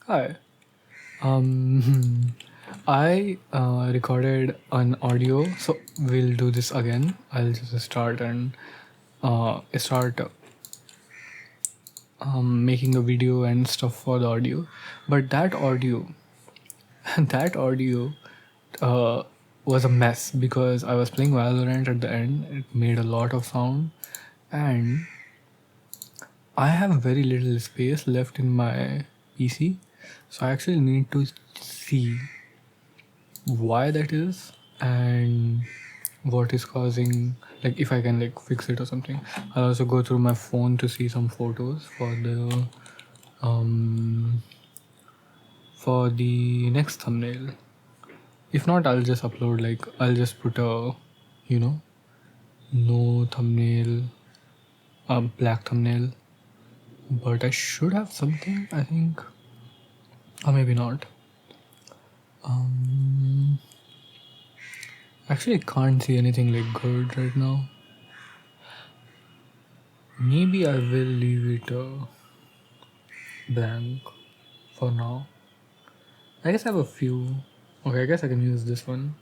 Hi. Um, I recorded an audio, so we'll do this again. I'll just start and start making a video and stuff for the audio. But that audio, that audio uh, was a mess because I was playing Valorant at the end. It made a lot of sound, and I have very little space left in my PC, so I actually need to see why that is and what is causing, like if I can like fix it or something. I'll also go through my phone to see some photos um for the next thumbnail. If not, I'll just upload, like I'll just put a, you know no thumbnail, a black thumbnail. But I should have something, I think, or maybe not. um Actually, I can't see anything like good right now. Maybe I will leave it blank for now. I guess I have a few. Okay, I guess I can use this one.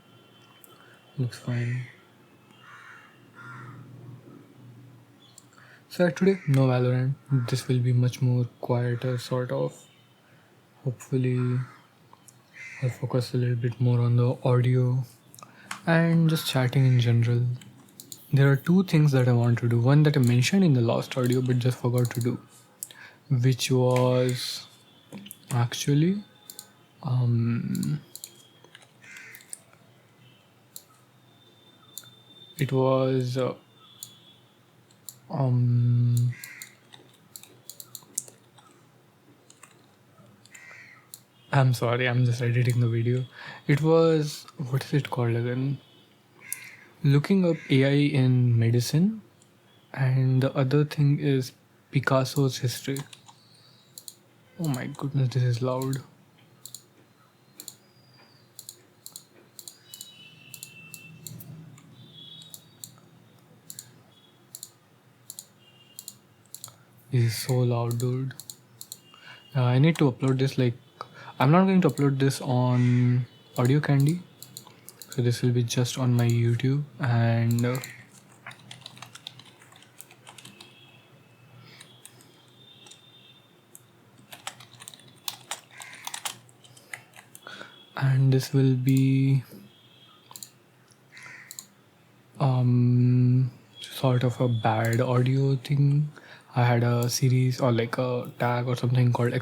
Looks fine. So today, no Valorant. This will be much more quieter, sort of. Hopefully, I'll focus a little bit more on the audio and just chatting in general. There are two things that I want to do. One that I mentioned in the last audio but just forgot to do, which was actually it was um I'm sorry, I'm just editing the video. It was, what is it called again? Looking up AI in medicine, and the other thing is Picasso's history. Oh my goodness, this is loud. This is so loud, dude. I need to upload this, like, I'm not going to upload this on Audio Candy. So this will be just on my YouTube, and this will be sort of a bad audio thing. I had a series or like a tag or something called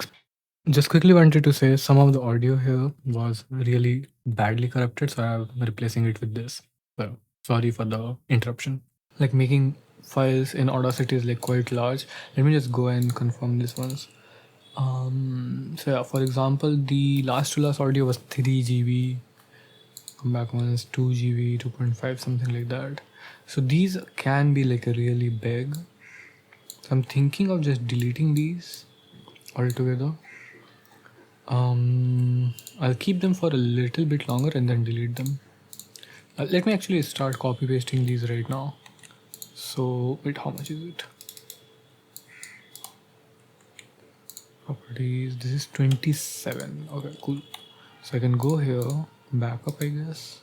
just quickly wanted to say some of the audio here was really badly corrupted, so I'm replacing it with this. So sorry for the interruption. Like making files in Audacity is like quite large. Let me just go and confirm this once. So yeah, for example, the last to last audio was 3 GB. Come back once 2 GB, 2.5, something like that. So these can be like a really big. So I'm thinking of just deleting these altogether. I'll keep them for a little bit longer and then delete them. Let me actually start copy pasting these right now. So wait, how much is it? Properties, this is 27. Okay, cool. So I can go here, back up, I guess.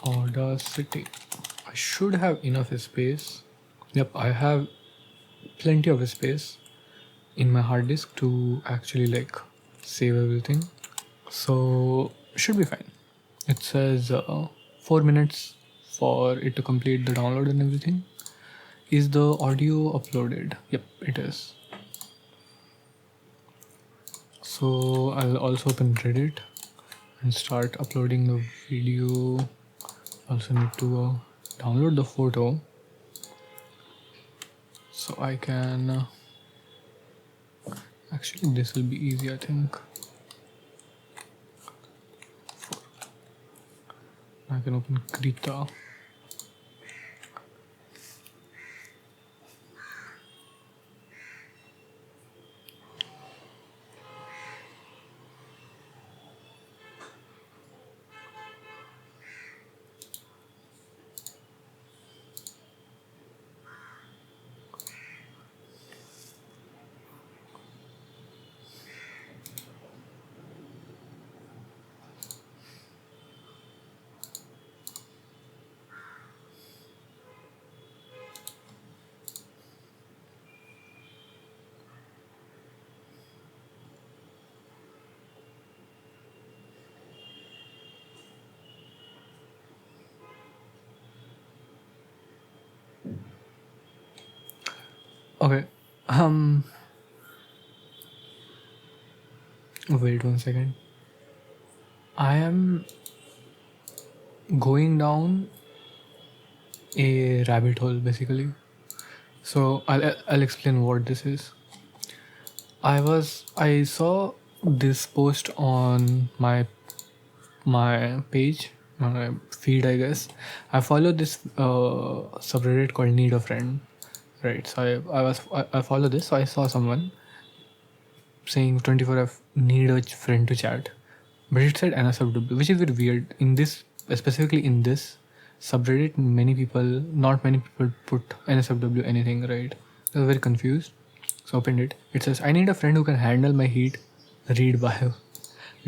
Audacity. I should have enough space. Yep, I have plenty of space in my hard disk to actually like save everything. So should be fine. It says 4 minutes for it to complete the download and everything. Is the audio uploaded? Yep, it is. So I'll also open Reddit and start uploading the video. Also need to download the photo so I can actually this will be easy, I think. I can open Krita. Okay. Um. Wait 1 second. I am going down a rabbit hole basically. So I'll explain what this is. I saw this post on my page, my feed, I guess. I follow this subreddit called Need a Friend, right? So I follow this. So I saw someone saying 24F need a friend to chat, but it said NSFW, which is very weird. In this, specifically in this subreddit, not many people put NSFW anything, right? I was very confused. So I opened it. It says, I need a friend who can handle my heat. Read bio.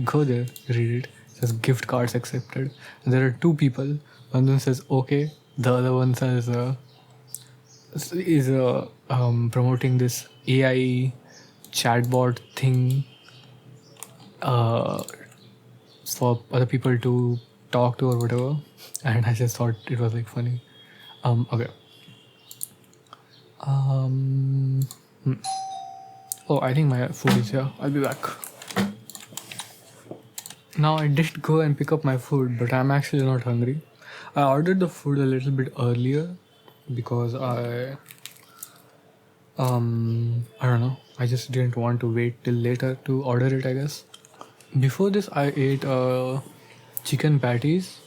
Go there, read it. It says gift cards accepted. There are two people. One of them says okay. The other one says is promoting this AI chatbot thing uh, for other people to talk to or whatever. And I just thought it was like funny. Okay. Um. Oh, I think my food is here. I'll be back. Now I did go and pick up my food, but I'm actually not hungry. I ordered the food a little bit earlier because I don't know. I just didn't want to wait till later to order it, I guess. Before this I ate chicken patties,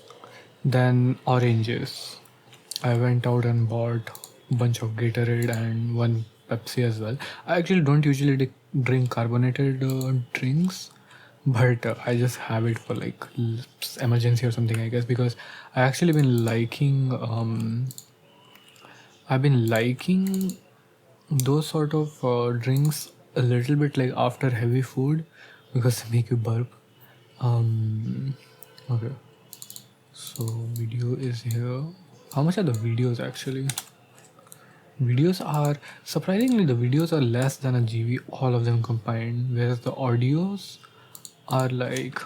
then oranges. I went out and bought a bunch of Gatorade and one Pepsi as well. I actually don't usually drink carbonated drinks, but I just have it for like emergency or something, I guess, because I actually been liking I've been liking those sort of drinks a little bit like after heavy food because they make you burp. Okay, so video is here. How much are the videos actually? Videos are surprisingly, the videos are less than a GB, all of them combined, whereas the audios are like,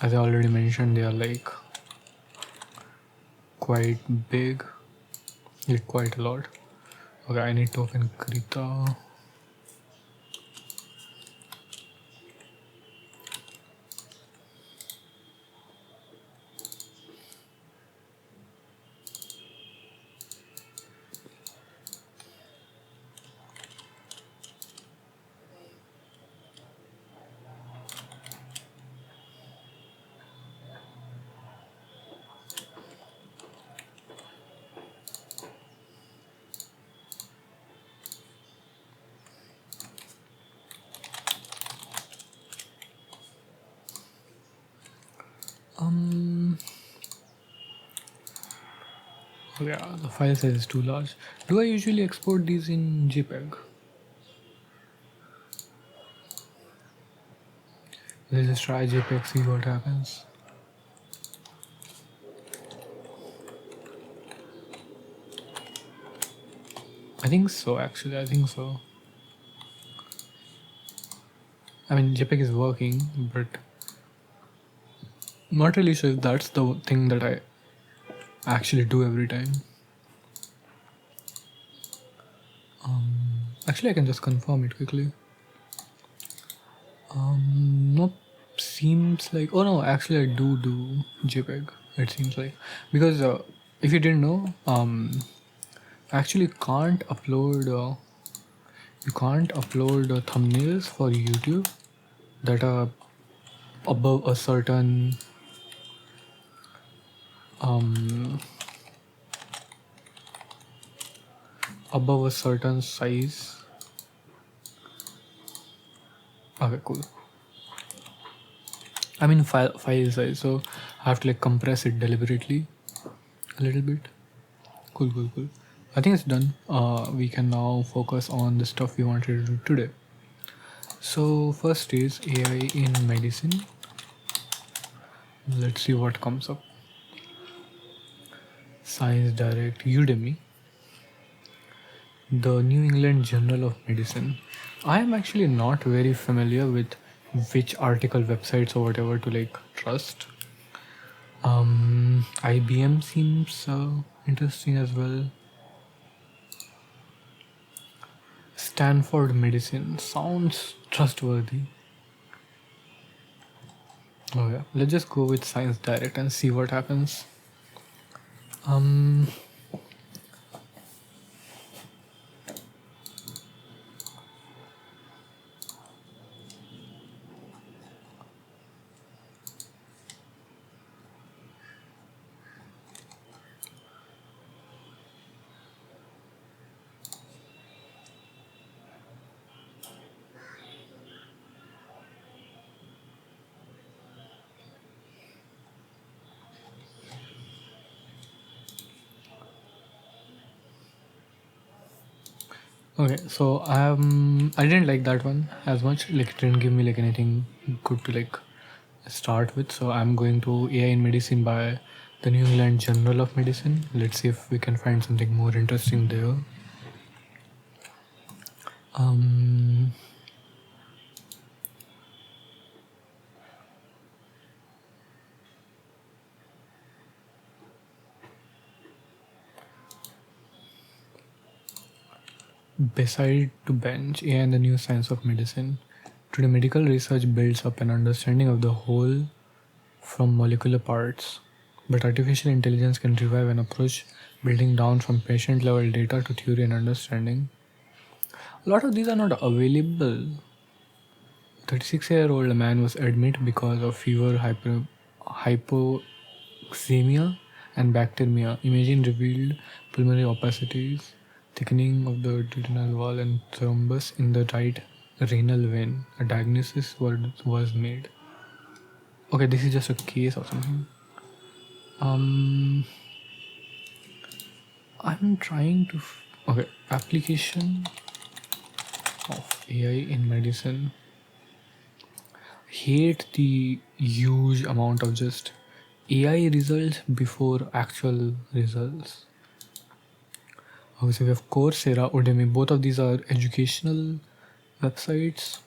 as I already mentioned, they are like quite big, like quite a lot. Okay, I need to open Krita. Oh yeah, the file size is too large. Do I usually export these in JPEG? Let's just try JPEG, see what happens. I think so, actually. I think so. I mean, JPEG is working, but not really sure if that's the thing that I actually do every time. Actually, I can just confirm it quickly. Nope. Seems like. Oh no, actually, I do JPEG. It seems like, because if you didn't know, actually can't upload. You can't upload thumbnails for YouTube that are above a certain size. Okay, cool. I mean file size, so I have to like compress it deliberately a little bit. Cool. I think it's done. We can now focus on the stuff we wanted to do today. So first is AI in medicine. Let's see what comes up. Science Direct, Udemy, the New England Journal of Medicine. I am actually not very familiar with which article websites or whatever to like trust. IBM seems interesting as well. Stanford Medicine sounds trustworthy. Okay, let's just go with Science Direct and see what happens. Um, okay, so I didn't like that one as much. Like it didn't give me like anything good to like start with. So I'm going to AI in Medicine by the New England Journal of Medicine. Let's see if we can find something more interesting there. Um, Beside to bench, AI and the new science of medicine. Today, medical research builds up an understanding of the whole from molecular parts, but artificial intelligence can revive an approach building down from patient level data to theory and understanding. A lot of these are not available. 36-year-old man was admitted because of fever, hypoxemia, and bacteremia. Imaging revealed pulmonary opacities, thickening of the duodenal wall, and thrombus in the right renal vein. A diagnosis was made. Okay, this is just a case or something. Um, I'm trying to. Okay, application of AI in medicine. Hate the huge amount of just AI results before actual results. Obviously, we have Coursera, Udemy. Both of these are educational websites.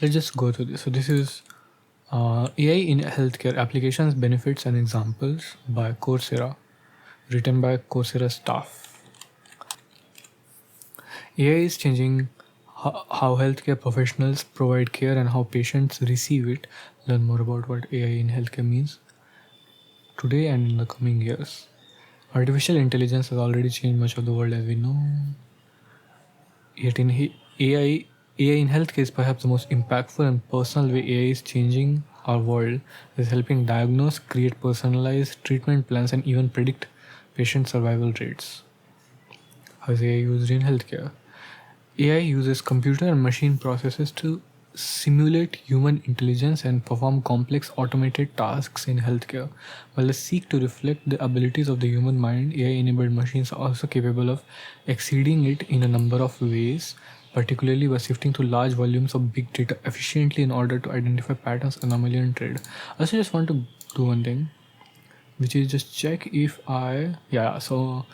Let's just go through this. So this is AI in healthcare applications, benefits, and examples by Coursera, written by Coursera staff. AI is changing how healthcare professionals provide care and how patients receive it. Learn more about what AI in healthcare means today and in the coming years. Artificial intelligence has already changed much of the world as we know. Yet in AI in healthcare is perhaps the most impactful and personal way AI is changing our world. It is helping diagnose, create personalized treatment plans, and even predict patient survival rates. How is AI used in healthcare? AI uses computer and machine processes to simulate human intelligence and perform complex automated tasks in healthcare. While they seek to reflect the abilities of the human mind, AI-enabled machines are also capable of exceeding it in a number of ways, particularly by sifting through large volumes of big data efficiently in order to identify patterns, anomaly, and trade. I also just want to do one thing, which is just check if so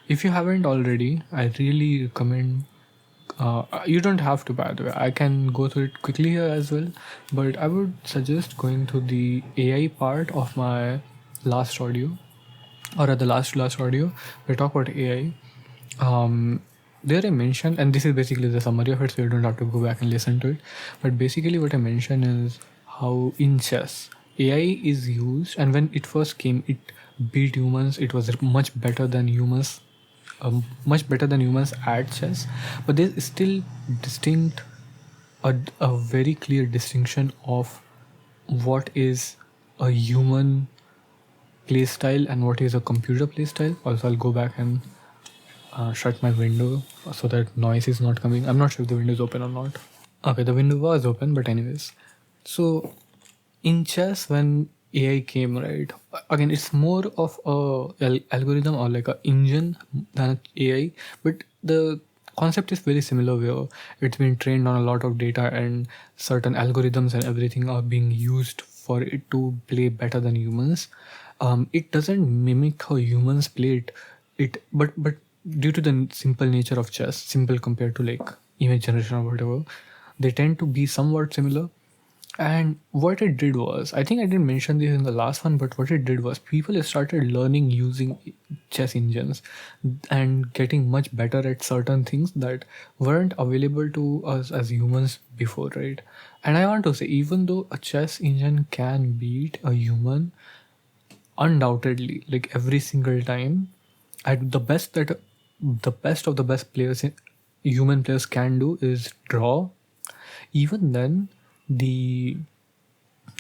if you haven't already, I really recommend you don't have to, by the way. I can go through it quickly here as well, but I would suggest going to the AI part of my last audio, or at the last audio, we talk about AI. There I mentioned, and this is basically the summary of it, so you don't have to go back and listen to it. But basically, what I mentioned is how in chess AI is used, and when it first came, it beat humans. It was much better than humans at chess, but there's still distinct a very clear distinction of what is a human play style and what is a computer play style. Also, I'll go back and shut my window so that noise is not coming. I'm not sure if the window is open or not. Okay, the window was open, but anyways. So in chess, when AI came, right, again it's more of a algorithm or like a engine than AI, but the concept is very similar where it's been trained on a lot of data and certain algorithms and everything are being used for it to play better than humans. It doesn't mimic how humans play but due to the simple nature of chess, simple compared to like image generation or whatever, they tend to be somewhat similar. And what it did was, I think I didn't mention this in the last one, but what it did was people started learning using chess engines and getting much better at certain things that weren't available to us as humans before, right? And I want to say, even though a chess engine can beat a human undoubtedly, like every single time, at the best that the best of the best players, human players can do is draw. Even then, the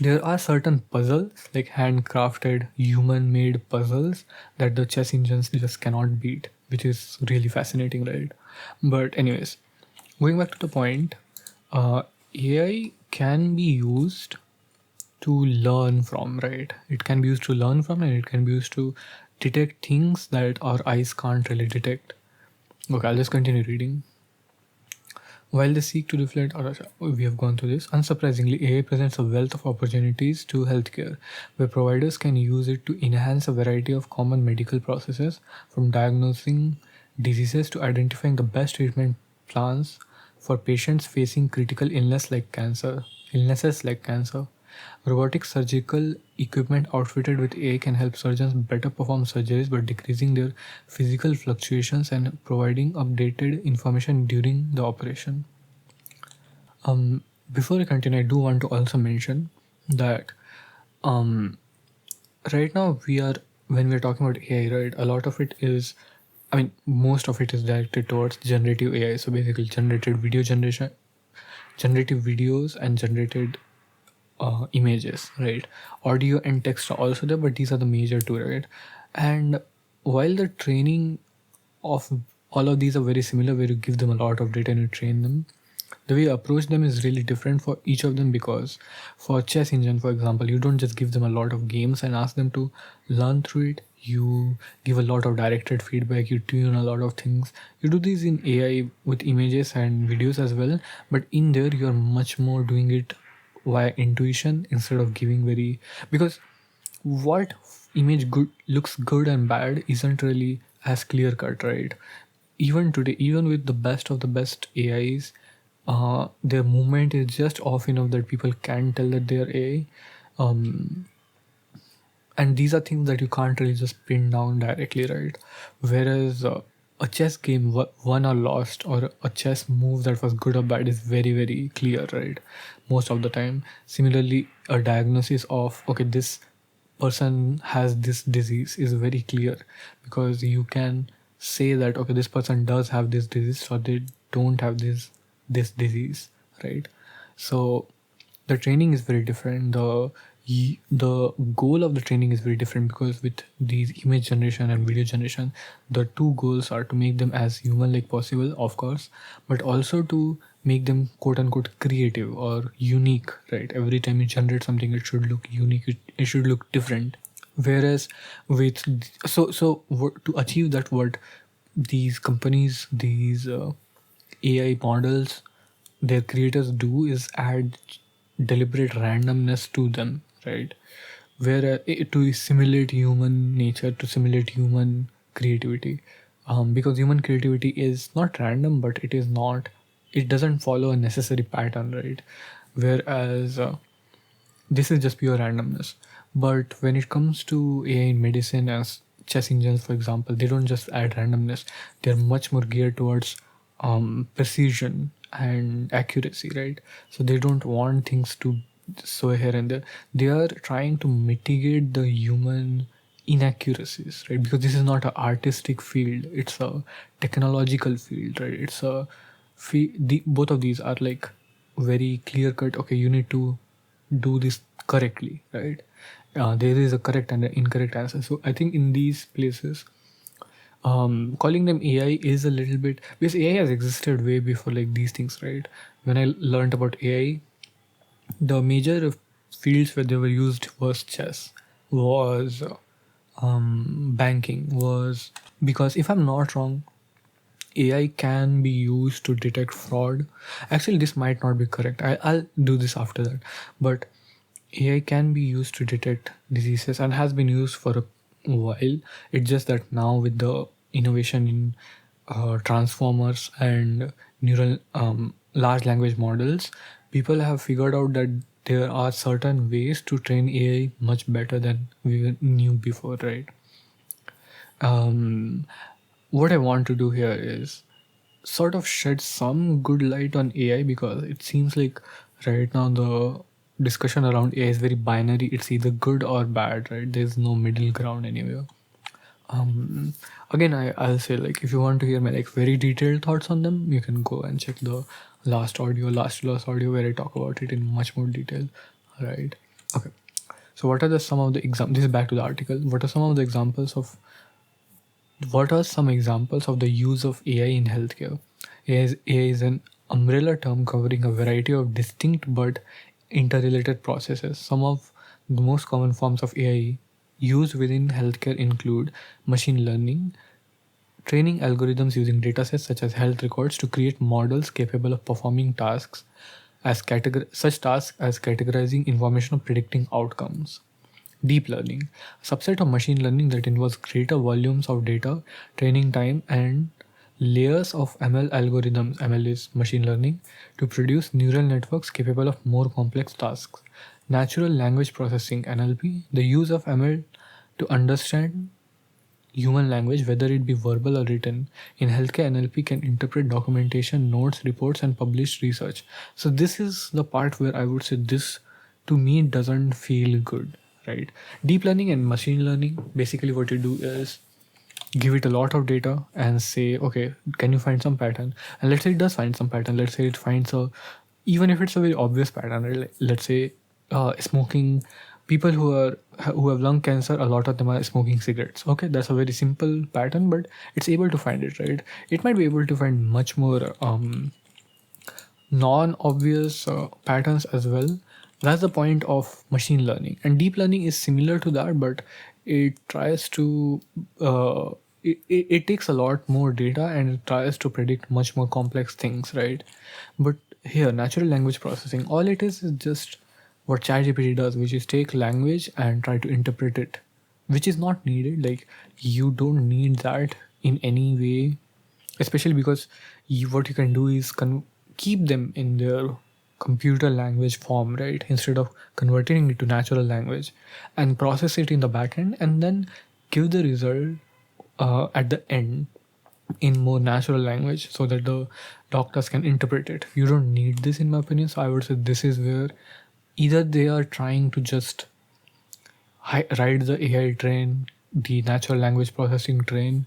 there are certain puzzles, like handcrafted human made puzzles, that the chess engines just cannot beat, which is really fascinating, right? But anyways, going back to the point, AI can be used to learn from, right? It can be used to learn from, and it can be used to detect things that our eyes can't really detect. Okay, I'll just continue reading. While they seek to reflect, we have gone through this. Unsurprisingly, AI presents a wealth of opportunities to healthcare, where providers can use it to enhance a variety of common medical processes, from diagnosing diseases to identifying the best treatment plans for patients facing critical illnesses like cancer. Robotic surgical equipment outfitted with AI can help surgeons better perform surgeries by decreasing their physical fluctuations and providing updated information during the operation. Before I continue, I do want to also mention that um, right now when we're talking about AI, right, a lot of it is, I mean, most of it is directed towards generative AI. So basically, generative videos, and generated images, right? Audio and text are also there, but these are the major two, right? And while the training of all of these are very similar, where you give them a lot of data and you train them, the way you approach them is really different for each of them, because for chess engine, for example, you don't just give them a lot of games and ask them to learn through it. You give a lot of directed feedback, you tune a lot of things. You do this in AI with images and videos as well, but in there you're much more doing it via intuition instead of giving very, because what image good looks good and bad isn't really as clear cut, right? Even today, even with the best of the best AIs, their movement is just off enough that people can tell that they're AI. And these are things that you can't really just pin down directly, right? Whereas a chess game won or lost, or a chess move that was good or bad, is very very clear, right? Most of the time. Similarly, a diagnosis of, okay, this person has this disease is very clear, because you can say that, okay, this person does have this disease, or they don't have this disease, right? So the training is very different. The goal of the training is very different, because with these image generation and video generation, the two goals are to make them as human like possible, of course, but also to make them quote unquote creative or unique, right? Every time you generate something, it should look unique, it should look different. Whereas with to achieve that, what these companies, these AI models, their creators do is add deliberate randomness to them, right? Where to simulate human nature, to simulate human creativity, because human creativity is not random, but it doesn't follow a necessary pattern, right? Whereas this is just pure randomness. But when it comes to AI in medicine, as chess engines, for example, they don't just add randomness. They're much more geared towards precision and accuracy, right? So they don't want things to so here and there. They are trying to mitigate the human inaccuracies, right? Because this is not an artistic field; it's a technological field, right? It's a both of these are like very clear cut. Okay, you need to do this correctly, right? There is a correct and an incorrect answer. So I think in these places, calling them AI is a little bit, because AI has existed way before like these things, right? When I learned about AI, the major fields where they were used was chess, was banking, was, because if I'm not wrong, AI can be used to detect fraud. Actually, this might not be correct. I'll do this after that. But AI can be used to detect diseases and has been used for a while. It's just that now, with the innovation in transformers and neural large language models, people have figured out that there are certain ways to train AI much better than we knew before, right? um, what I want to do here is sort of shed some good light on AI, because it seems like right now the discussion around AI is very binary. It's either good or bad, right? There's no middle ground anywhere. Um, Again, I'll say, like, if you want to hear my like very detailed thoughts on them, you can go and check the last audio where I talk about it in much more detail. Right. Okay. So what are the some of the examples? This is back to the article. What are some examples of the use of AI in healthcare? AI is an umbrella term covering a variety of distinct but interrelated processes. Some of the most common forms of AI used within healthcare include machine learning, training algorithms using datasets such as health records to create models capable of performing tasks such tasks as categorizing information or predicting outcomes. Deep learning, a subset of machine learning that involves greater volumes of data, training time, and layers of ML algorithms. ML is machine learning to produce neural networks capable of more complex tasks. Natural language processing (NLP), the use of ML to understand human language, whether it be verbal or written. In healthcare, NLP can interpret documentation, notes, reports, and published research. So, this is the part where I would say this to me doesn't feel good, right? Deep learning and machine learning, basically, what you do is give it a lot of data and say, okay, can you find some pattern? And let's say it does find some pattern. Let's say it finds even if it's a very obvious pattern, right? Let's say smoking, people who have lung cancer, a lot of them are smoking cigarettes. Okay, that's a very simple pattern, but it's able to find it, right? It might be able to find much more non-obvious patterns as well. That's the point of machine learning, and deep learning is similar to that, but it tries to it takes a lot more data and it tries to predict much more complex things, right? But here, natural language processing, all it is just what ChatGPT does, which is take language and try to interpret it, which is not needed. Like, you don't need that in any way, especially because what you can do is keep them in their computer language form, right, instead of converting it to natural language, and process it in the backend, and then give the result at the end in more natural language so that the doctors can interpret it. You don't need this, in my opinion. So I would say this is where either they are trying to just ride the AI train, the natural language processing train,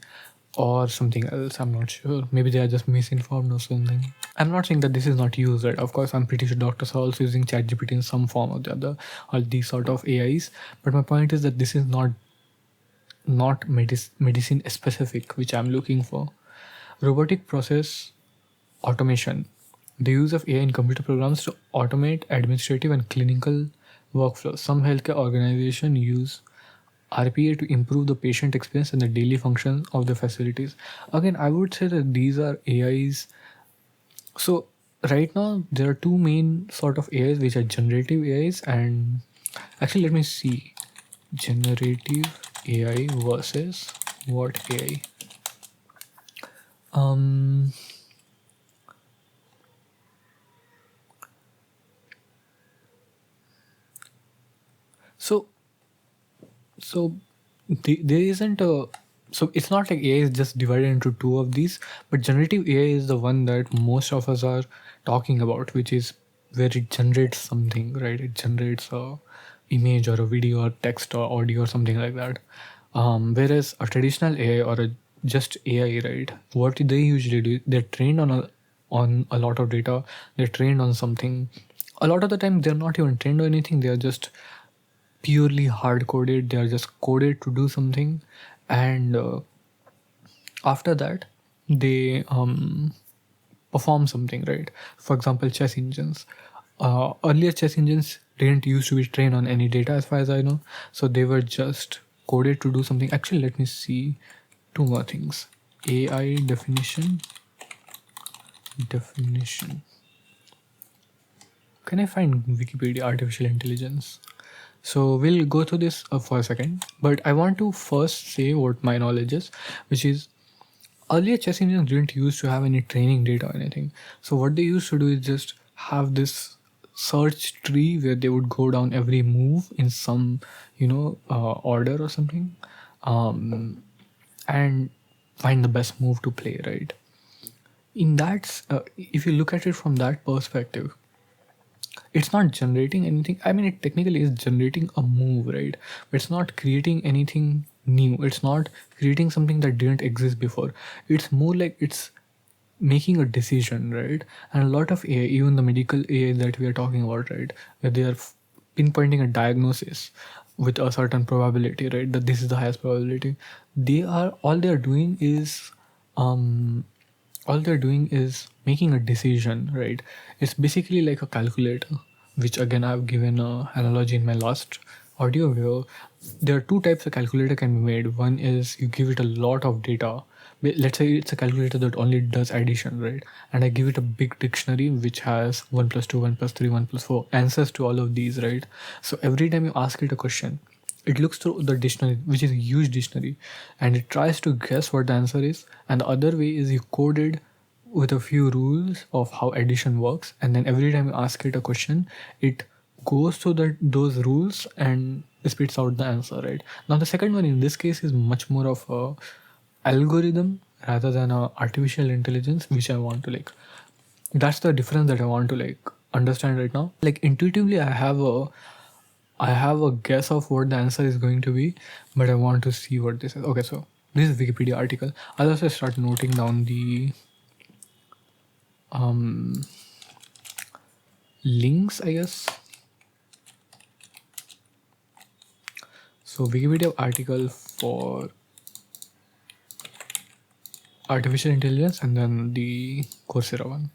or something else. I'm not sure. Maybe they are just misinformed or something. I'm not saying that this is not used, right? Of course, I'm pretty sure doctors are also using ChatGPT in some form or the other, or these sort of AIs. But my point is that this is not medicine specific, which I'm looking for. Robotic process automation, the use of AI in computer programs to automate administrative and clinical workflows. Some healthcare organizations use RPA to improve the patient experience and the daily functions of the facilities. Again, I would say that these are AIs. So right now there are two main sort of AIs, which are generative AIs and actually let me see, generative AI versus what AI. Um so so there isn't a, so it's not like AI is just divided into two of these, but generative AI is the one that most of us are talking about, which is where it generates something, right? It generates a image or a video or text or audio or something like that. Whereas a traditional AI or a just AI, right? What they usually do, they're trained on a lot of data. They're trained on something. A lot of the time, they're not even trained on anything. They are just purely hard coded. They are just coded to do something, and after that they perform something, right? For example, chess engines, earlier chess engines didn't used to be trained on any data as far as I know, so they were just coded to do something. Actually, let me see two more things. AI definition. Can I find Wikipedia artificial intelligence? So we'll go through this for a second, but I want to first say what my knowledge is, which is earlier chess engines didn't used to have any training data or anything. So what they used to do is just have this search tree where they would go down every move in some, order or something. Um, and find the best move to play, right? If you look at it from that perspective, it's not generating anything. I mean, it technically is generating a move, right? But it's not creating anything new. It's not creating something that didn't exist before. It's more like it's making a decision, right? And a lot of AI, even the medical AI that we are talking about, right, where they are pinpointing a diagnosis with a certain probability, right, that this is the highest probability. They are doing is um all they're doing is making a decision, right? It's basically like a calculator, which again I've given a analogy in my last audio where there are two types of calculator can be made. One is you give it a lot of data. Let's say it's a calculator that only does addition, right? And I give it a big dictionary which has 1 plus 2, 1 plus 3, 1 plus 4 answers to all of these, right? So every time you ask it a question, it looks through the dictionary, which is a huge dictionary, and it tries to guess what the answer is. And the other way is you code it with a few rules of how addition works, and then every time you ask it a question, it goes through those rules and spits out the answer, right? Now the second one in this case is much more of a algorithm rather than a artificial intelligence, which I want to like. That's the difference that I want to like understand right now. Like intuitively, I have a guess of what the answer is going to be, but I want to see what this is. Okay, so this is Wikipedia article. I'll also start noting down the um, links, I guess. So Wikipedia article for artificial intelligence, and then the Coursera one.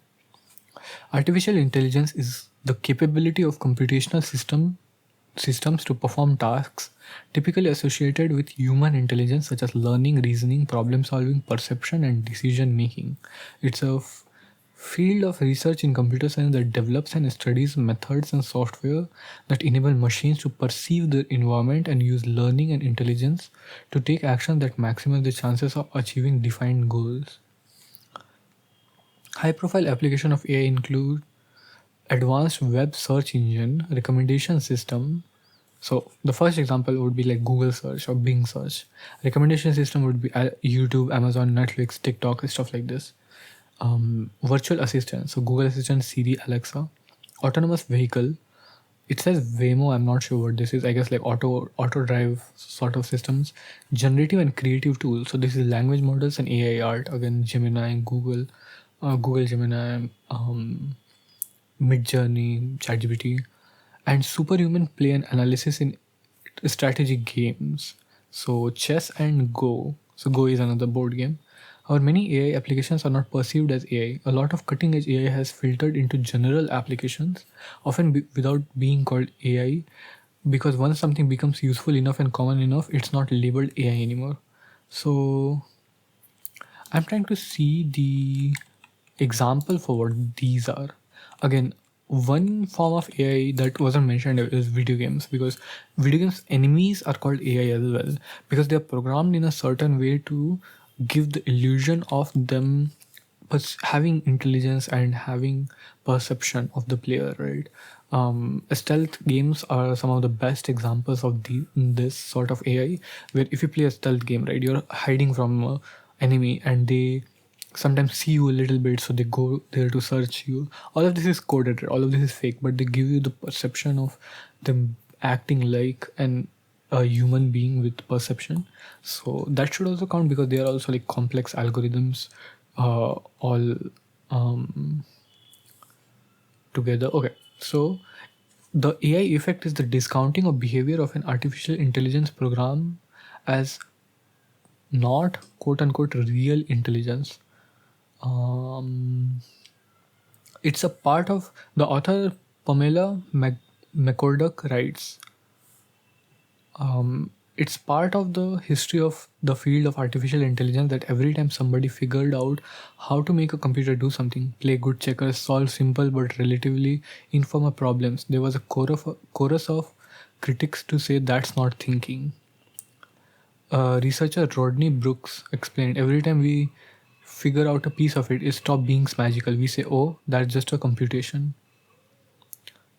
Artificial intelligence is the capability of computational systems to perform tasks typically associated with human intelligence, such as learning, reasoning, problem solving, perception, and decision making. It's a field of research in computer science that develops and studies methods and software that enable machines to perceive their environment and use learning and intelligence to take action that maximize the chances of achieving defined goals. High profile application of AI include advanced web search engine recommendation system. So the first example would be like Google search or Bing search. Recommendation system would be YouTube, Amazon, Netflix, TikTok, stuff like this. Virtual assistant, so Google Assistant, Siri, Alexa. Autonomous vehicle, it says Waymo. I'm not sure what this is. I guess like auto drive sort of systems. Generative and creative tools, so this is language models and AI art. Again, Gemini, Google Gemini, Midjourney, ChatGPT, and superhuman play and analysis in strategic games. So chess and Go. So Go is another board game. Our many AI applications are not perceived as AI. A lot of cutting edge AI has filtered into general applications, often without being called AI, because once something becomes useful enough and common enough, it's not labeled AI anymore. So I'm trying to see the example for what these are. Again, one form of AI that wasn't mentioned is video games, because video games enemies are called AI as well, because they are programmed in a certain way to give the illusion of them having intelligence and having perception of the player, right? Stealth games are some of the best examples of this sort of AI, where if you play a stealth game, right, you're hiding from enemy and they sometimes see you a little bit, so they go there to search you. All of this is coded, all of this is fake, but they give you the perception of them acting like a human being with perception. So that should also count, because they are also like complex algorithms, all together. Okay, so the AI effect is the discounting of behavior of an artificial intelligence program as not quote unquote real intelligence. Um, it's a part of the author Pamela McCorduck writes. It's part of the history of the field of artificial intelligence that every time somebody figured out how to make a computer do something, play good checkers, solve simple but relatively informal problems, there was a chorus of critics to say that's not thinking. Researcher Rodney Brooks explained, every time we figure out a piece of it, it stops being magical. We say, oh, that's just a computation.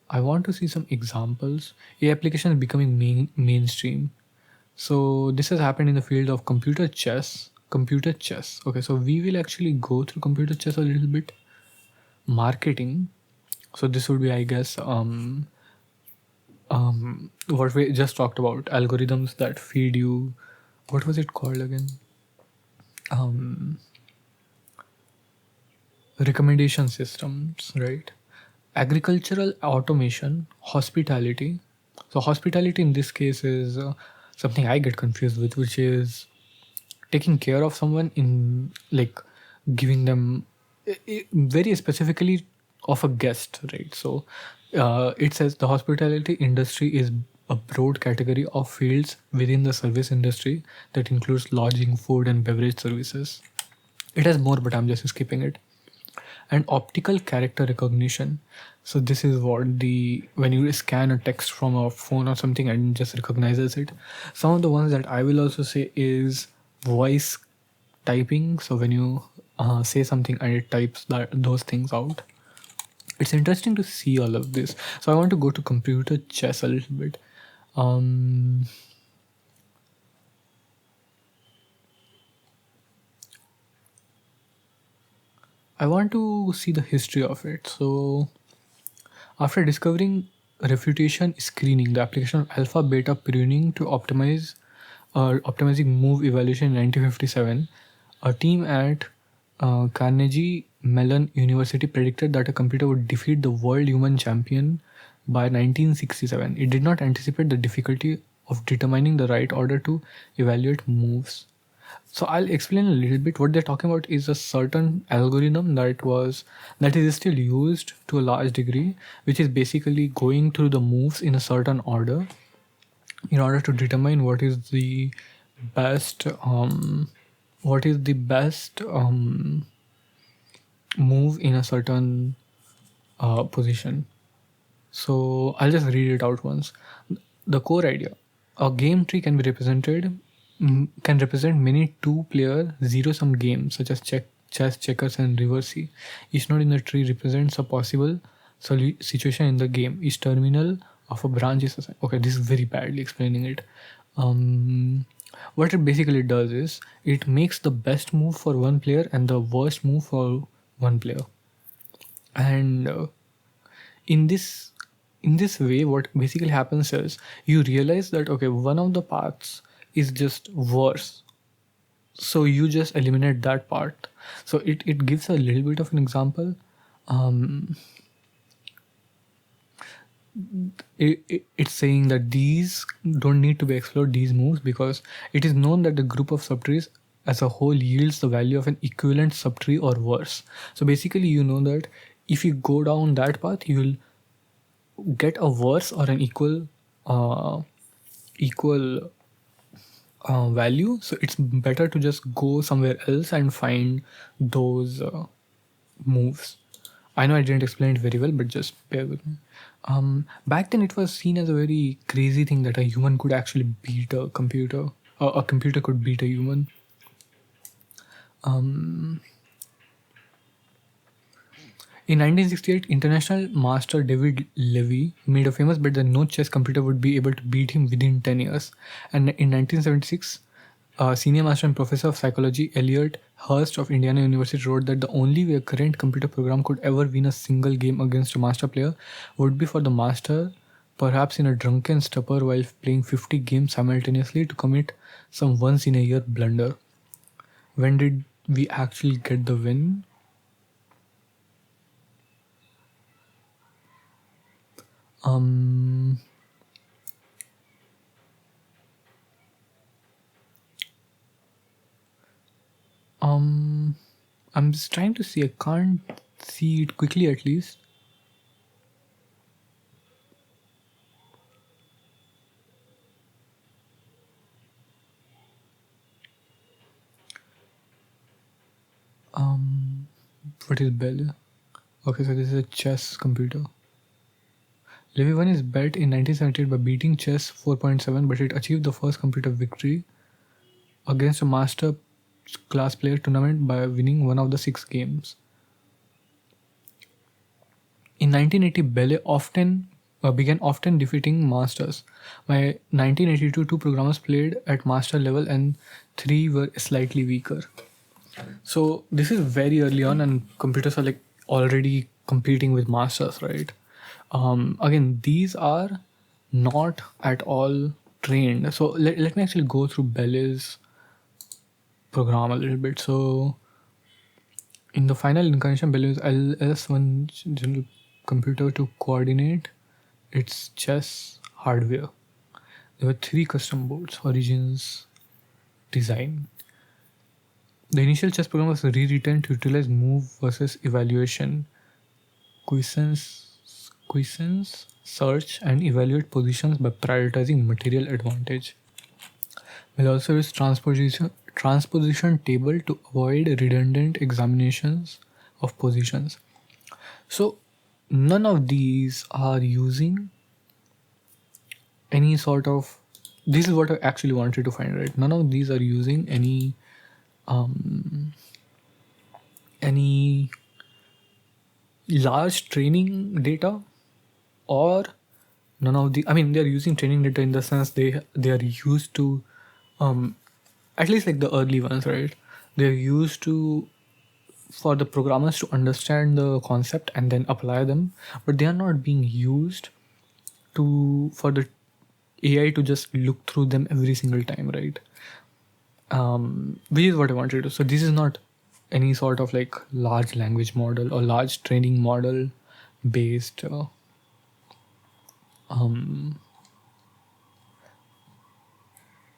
I want to see some examples. AI application is becoming mainstream. So this has happened in the field of computer chess. Computer chess. Okay, so we will actually go through computer chess a little bit. Marketing. So this would be, I guess, what we just talked about, algorithms that feed you. What was it called again? Um, recommendation systems, right? Agricultural automation, hospitality. So hospitality in this case is something I get confused with, which is taking care of someone in like giving them very specifically of a guest, right? So it says the hospitality industry is a broad category of fields within the service industry that includes lodging, food and beverage services. It has more, but I'm just skipping it. And optical character recognition. So this is what the when you scan a text from a phone or something and just recognizes it. Some of the ones that I will also say is voice typing. So when you say something and it types those things out. It's interesting to see all of this. So I want to go to computer chess a little bit. Um, I want to see the history of it. So after discovering refutation screening, the application of alpha beta pruning to optimizing move evaluation in 1957, a team at Carnegie Mellon University predicted that a computer would defeat the world human champion by 1967. It did not anticipate the difficulty of determining the right order to evaluate moves. So I'll explain a little bit. What they're talking about is a certain algorithm that is still used to a large degree, which is basically going through the moves in a certain order in order to determine best what is the best move in a certain position. So I'll just read it out once. The core idea: a game tree can be can represent many two-player zero-sum games such as chess, checkers, and reversey. Each node in the tree represents a possible situation in the game. Each terminal of a branch is assigned. Okay, this is very badly explaining it. What it basically does is it makes the best move for one player and the worst move for one player. And in this way, what basically happens is you realize that okay, one of the paths is just worse, so you just eliminate that part. So it gives a little bit of an example. It's saying that these don't need to be explored, these moves, because it is known that the group of subtrees as a whole yields the value of an equivalent subtree or worse. So basically you know that if you go down that path, you will get a worse or an equal value. So it's better to just go somewhere else and find those moves. I know I didn't explain it very well, but just bear with me. Back then, it was seen as a very crazy thing that a human could actually beat a computer, or a computer could beat a human. In 1968, international master David Levy made a famous bet that no chess computer would be able to beat him within 10 years. And in 1976, senior master and professor of psychology Elliot Hurst of Indiana University wrote that the only way a current computer program could ever win a single game against a master player would be for the master, perhaps in a drunken stupor while playing 50 games simultaneously, to commit some once in a year blunder. When did we actually get the win? I'm just trying to see. I can't see it quickly, at least. What is Bell? Okay, so this is a chess computer. Levy won his bet in 1978 by beating Chess 4.7, but it achieved the first computer victory against a master class player tournament by winning one of the 6 games. In 1980, Bell often began often defeating masters. By 1982, two programmers played at master level and three were slightly weaker. So this is very early on, and computers are like already competing with masters, right? Again, these are not at all trained. So let me actually go through Bell's program a little bit. So in the final incarnation, Bell used LS1 general computer to coordinate its chess hardware. There were three custom boards, Origins, Design. The initial chess program was rewritten to utilize move versus evaluation, quiescence, search, and evaluate positions by prioritizing material advantage. We'll also use transposition table to avoid redundant examinations of positions. So none of these are using any sort of, this is what I actually wanted to find, right? None of these are using any large training data, or none of the, I mean, they're using training data in the sense they are used to, at least like the early ones, right? They're used to, for the programmers to understand the concept and then apply them, but they are not being used to, for the AI to just look through them every single time, right? Which is what I wanted to do. So this is not any sort of like large language model or large training model based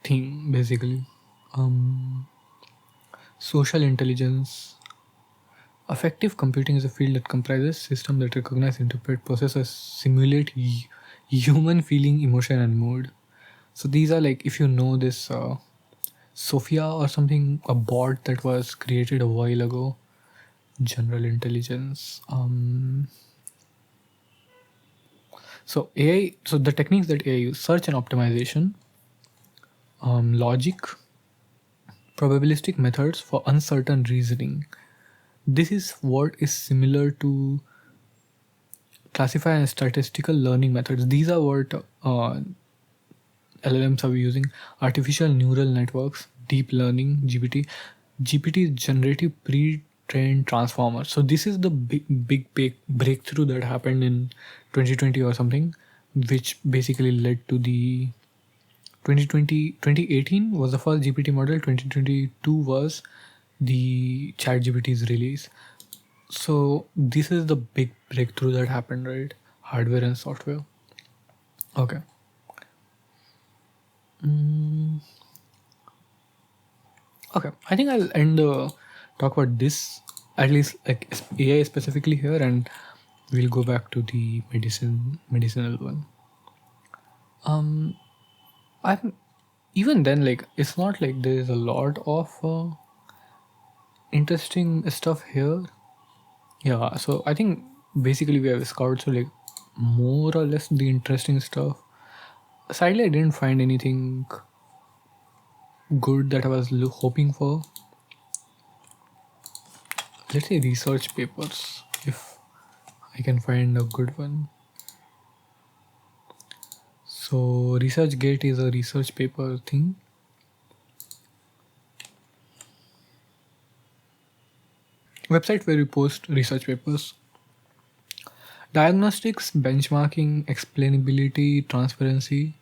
thing, basically. Social intelligence. Affective computing is a field that comprises systems that recognize, interpret, process, or simulate human feeling, emotion, and mood. So these are like, if you know this Sophia or something, a bot that was created a while ago, general intelligence. So AI, so the techniques that AI use: search and optimization, logic, probabilistic methods for uncertain reasoning. This is what is similar to classify and statistical learning methods. These are what LLMs are using. Artificial neural networks, deep learning, GPT. GPT is generative pre-trained transformer. So this is the big breakthrough that happened in 2020 or something, which basically led to the 2018 was the first GPT model. 2022 was the ChatGPT's release. So this is the big breakthrough that happened, right? Hardware and software. Okay. Okay, I think I'll end the talk about this, at least like AI specifically here, and we'll go back to the medicinal one. I'm even then, like, it's not like there is a lot of interesting stuff here. Yeah, so I think basically we have scouted so like more or less the interesting stuff. Sadly, I didn't find anything good that I was hoping for. Let's say research papers, if I can find a good one. So ResearchGate is a research paper thing. Website where you post research papers. Diagnostics, benchmarking, explainability, transparency,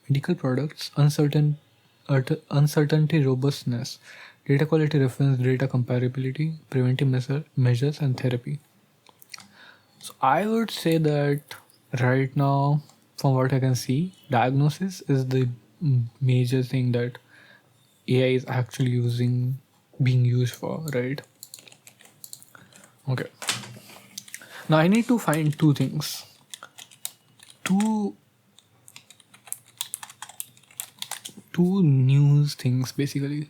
medical products, uncertainty, robustness, data quality, reference, data comparability, preventive measures, and therapy. So I would say that right now, from what I can see, diagnosis is the major thing that AI is actually being used for, right? Okay. Now I need to find two things. Two news things basically.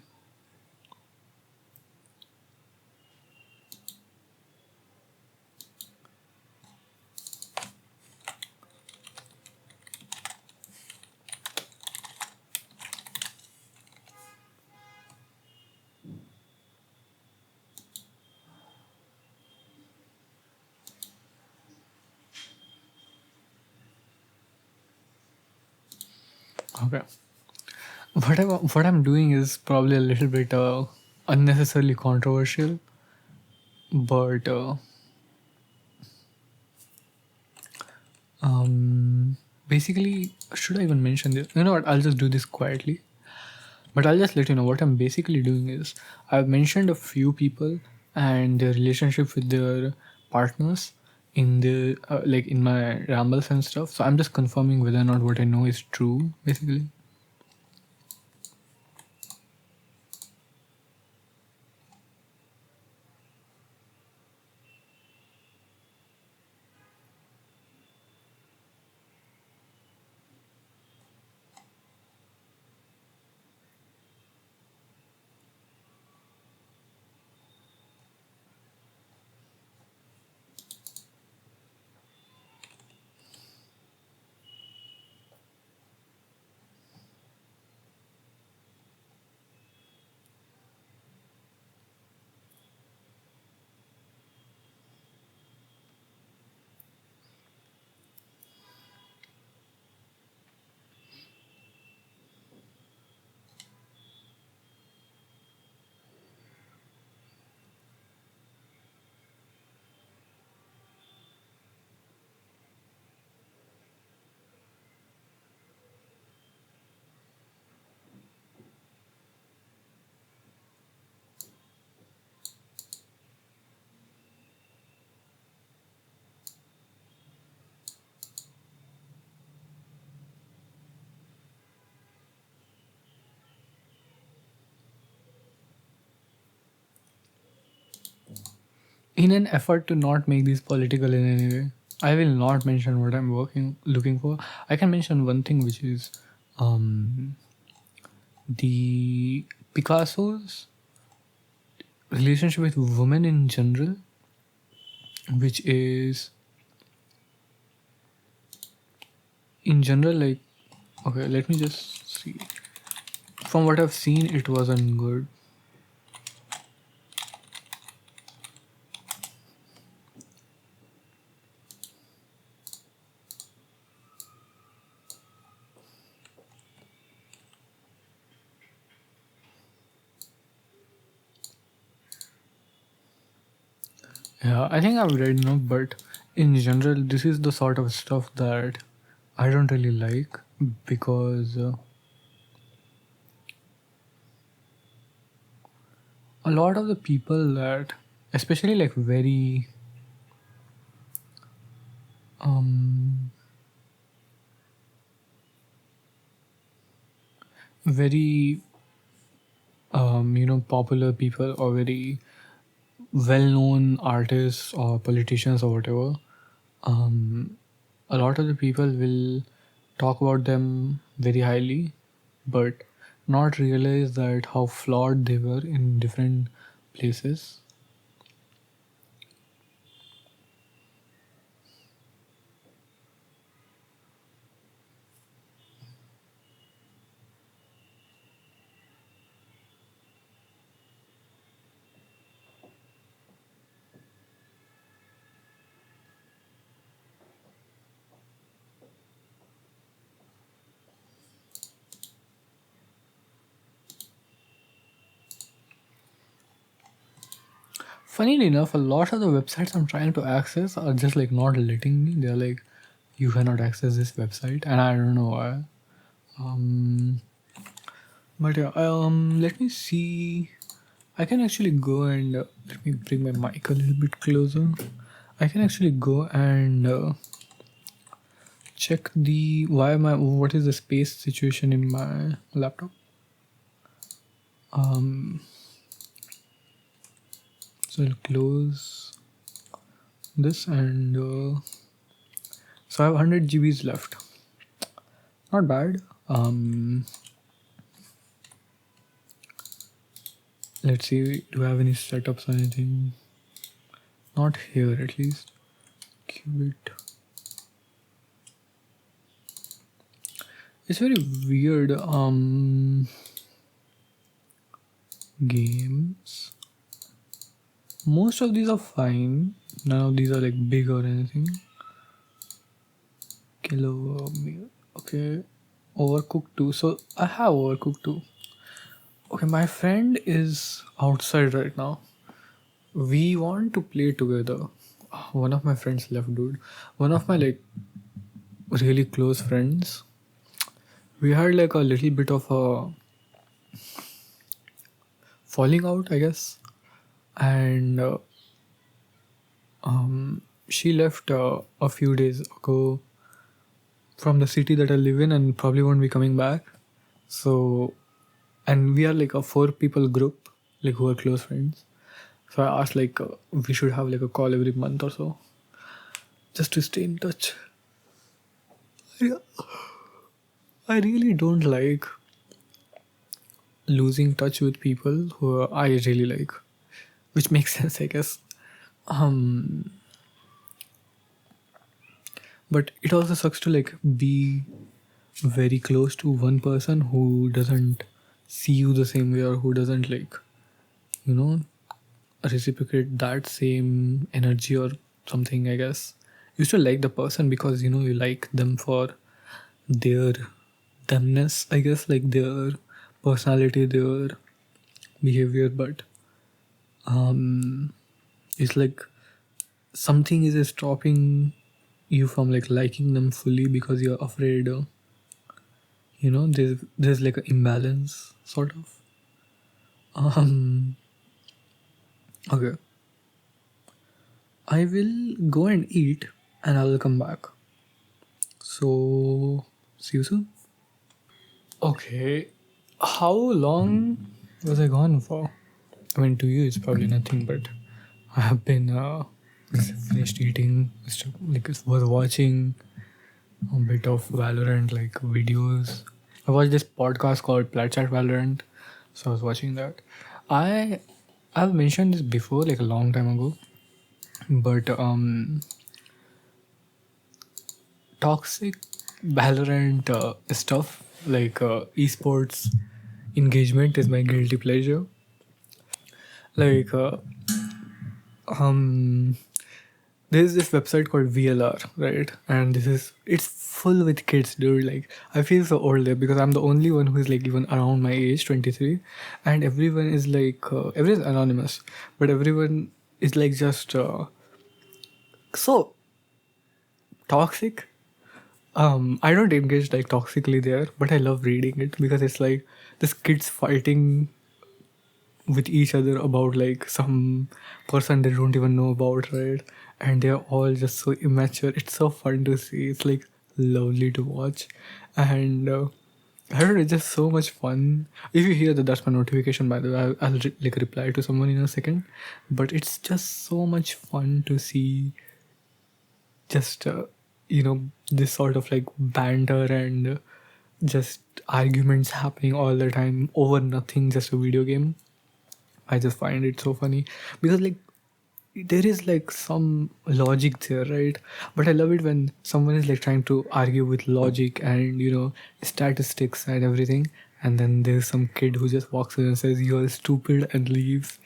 Okay. What I'm doing is probably a little bit unnecessarily controversial, but um, basically, should I even mention this? You know what? I'll just do this quietly. But I'll just let you know what I'm basically doing is I've mentioned a few people and their relationship with their partners in the like in my rambles and stuff. So I'm just confirming whether or not what I know is true, basically. In an effort to not make this political in any way, I will not mention what I'm working looking for. I can mention one thing, which is um, the Picasso's relationship with women in general, which is in general like, okay, let me just see. From what I've seen, it wasn't good. Yeah, I think I've read enough, but in general, this is the sort of stuff that I don't really like because a lot of the people that, especially like um, very, popular people or very well-known artists or politicians or whatever, a lot of the people will talk about them very highly, but not realize that how flawed they were in different places. Funnily enough, a lot of the websites I'm trying to access are just like not letting me. They're like, you cannot access this website, and I don't know why. Um, but yeah, let me see. I can actually go and let me bring my mic a little bit closer. I can actually go and check the why my what is the space situation in my laptop. Um, so I'll close this and so I have 100 GBs left. Not bad. Let's see. Do I have any setups or anything? Not here, at least. Qubit. It's very weird. Games. Most of these are fine. None of these are like big or anything. Kilo. Okay. Overcooked 2. So I have Overcooked 2. Okay, my friend is outside right now. We want to play together. One of my friends left, dude. One of my like really close friends. We had like a little bit of a falling out, I guess. And she left a few days ago from the city that I live in and probably won't be coming back. So, and we are like a 4 people group, like who are close friends. So I asked like we should have like a call every month or so, just to stay in touch. Yeah, I really don't like losing touch with people who I really like, which makes sense, I guess. Um, but it also sucks to like be very close to one person who doesn't see you the same way or who doesn't like, you know, reciprocate that same energy or something, I guess. You still like the person because you know you like them for their themness, I guess, like their personality, their behavior, but it's like something is stopping you from like liking them fully because you're afraid there's like an imbalance sort of. um okay, I will go and eat and I will come back, so see you soon. Okay, how long was I gone for? I mean, to you it's probably nothing, but I have been just finished eating, like was watching a bit of Valorant like videos. I watched this podcast called Plat Chat Valorant, so I was watching that. I I've mentioned this before, like a long time ago, but toxic Valorant stuff like esports engagement is my guilty pleasure. Like um there's this website called VLR, right? And it's full with kids, dude. Like I feel so old there because I'm the only one who is like even around my age, 23, and everyone is like everyone's anonymous, but everyone is like just so toxic. I don't engage like toxically there, but I love reading it because it's like this kids fighting with each other about like some person they don't even know about, right? And they're all just so immature. It's so fun to see. It's like lovely to watch, and I don't know, it's just so much fun. If you hear that, that's my notification. By the way, I'll like reply to someone in a second. But it's just so much fun to see just this sort of like banter and just arguments happening all the time over nothing, just a video game. I just find it so funny because like there is like some logic there, right? But I love it when someone is like trying to argue with logic and statistics and everything, and then there's some kid who just walks in and says you're stupid and leaves.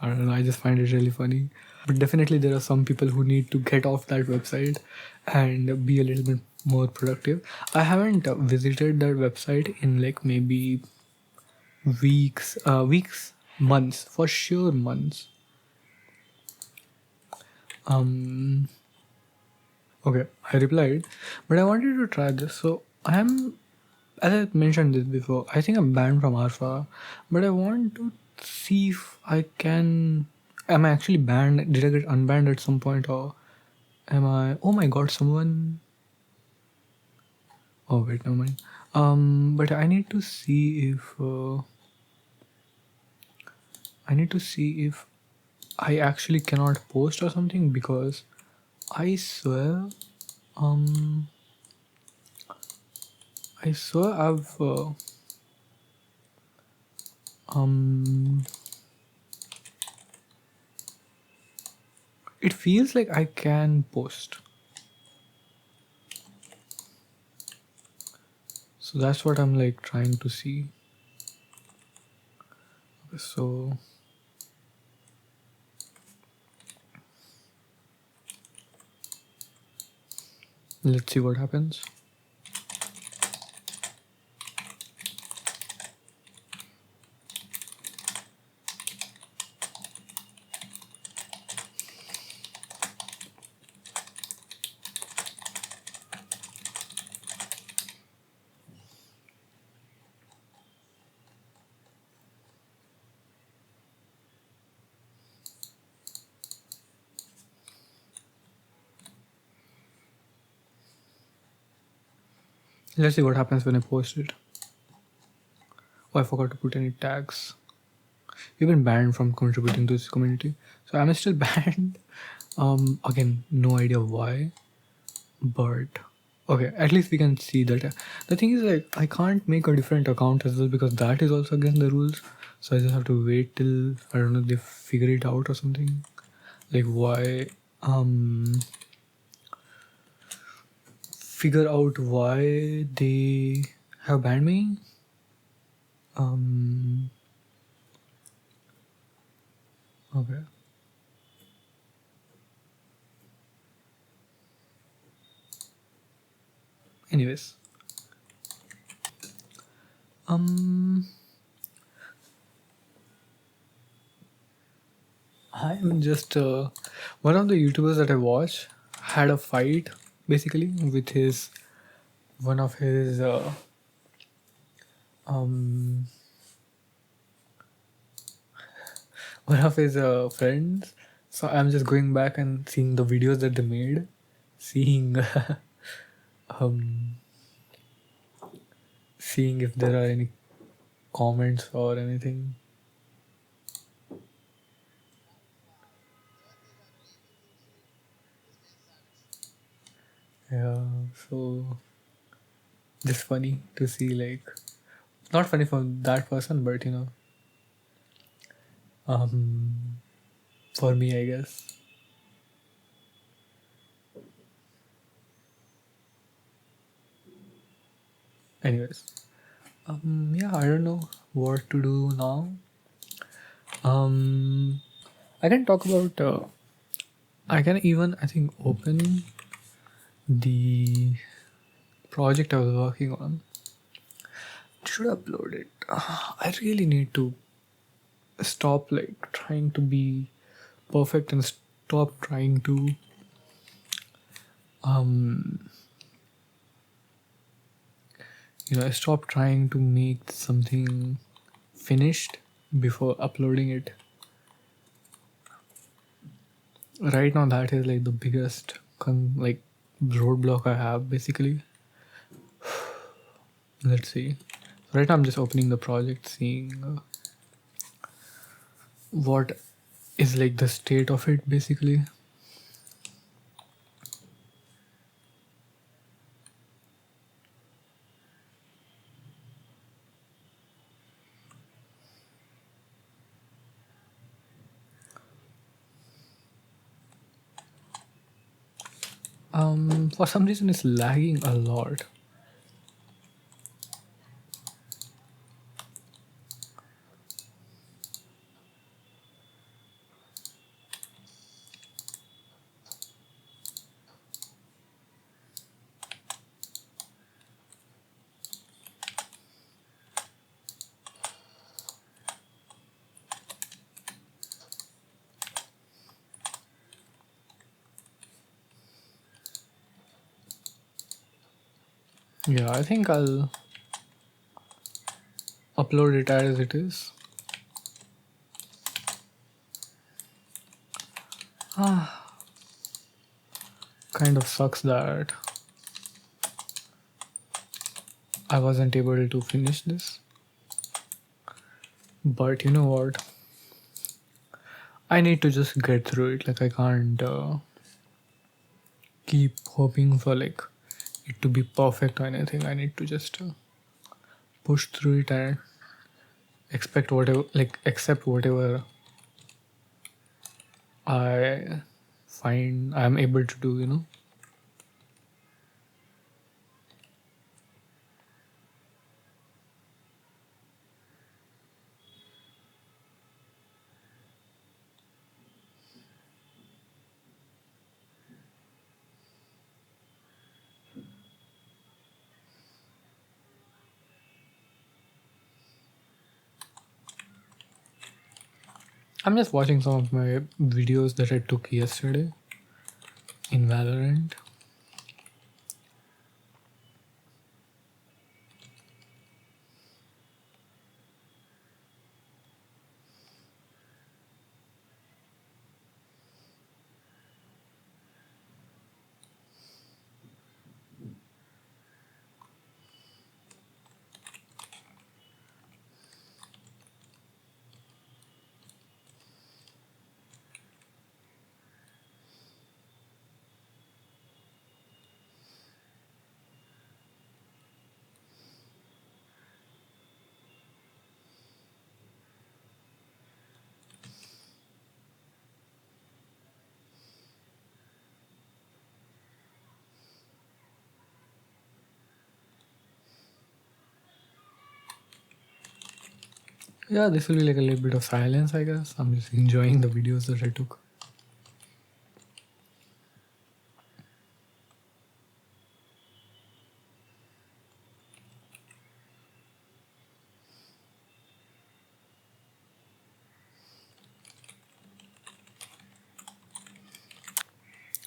I don't know. I just find it really funny. But definitely there are some people who need to get off that website and be a little bit more productive. I haven't visited that website in like maybe months, for sure, months. Um, okay, I replied, but I wanted to try this. So as I mentioned this before, I think I'm banned from Alpha, but I want to see if I can. Am I actually banned? Did I get unbanned at some point, or am I? Oh my god, someone. Oh wait, never mind. But I need to see if I actually cannot post or something because I swear, um, I swear I've um, it feels like I can post. So that's what I'm like trying to see. So let's see what happens. Let's see what happens when I post it. Oh, I forgot to put any tags. You've been banned from contributing to this community. So I'm still banned. Again, no idea why, but okay, at least we can see that. The thing is, like, I can't make a different account as well because that is also against the rules. So I just have to wait till, I don't know, they figure it out or something. Like why, figure out why they have banned me. Um, okay. Anyways, um, I'm just one of the YouTubers that I watch had a fight basically with his one of his um one of his friends. So I'm just going back and seeing the videos that they made, seeing um seeing if there are any comments or anything. Yeah, so just funny to see, like, not funny for that person, but um for me, I guess. Anyways, yeah, I don't know what to do now. Um, I can talk about. I can even, I think, open the project I was working on. Should upload it. I really need to stop like trying to be perfect and stop trying to um stop trying to make something finished before uploading it. Right now, that is like the biggest like roadblock I have basically. Let's see. Right now, I'm just opening the project, seeing what is like the state of it basically. For some reason, it's lagging a lot. Yeah, I think I'll upload it as it is. Kind of sucks that I wasn't able to finish this. But you know what? I need to just get through it. Like, I can't keep hoping for like it to be perfect or anything. I need to just push through it and expect whatever, like, accept whatever I find I'm able to do. I'm just watching some of my videos that I took yesterday in Valorant. Yeah, this will be like a little bit of silence, I guess. I'm just enjoying the videos that I took.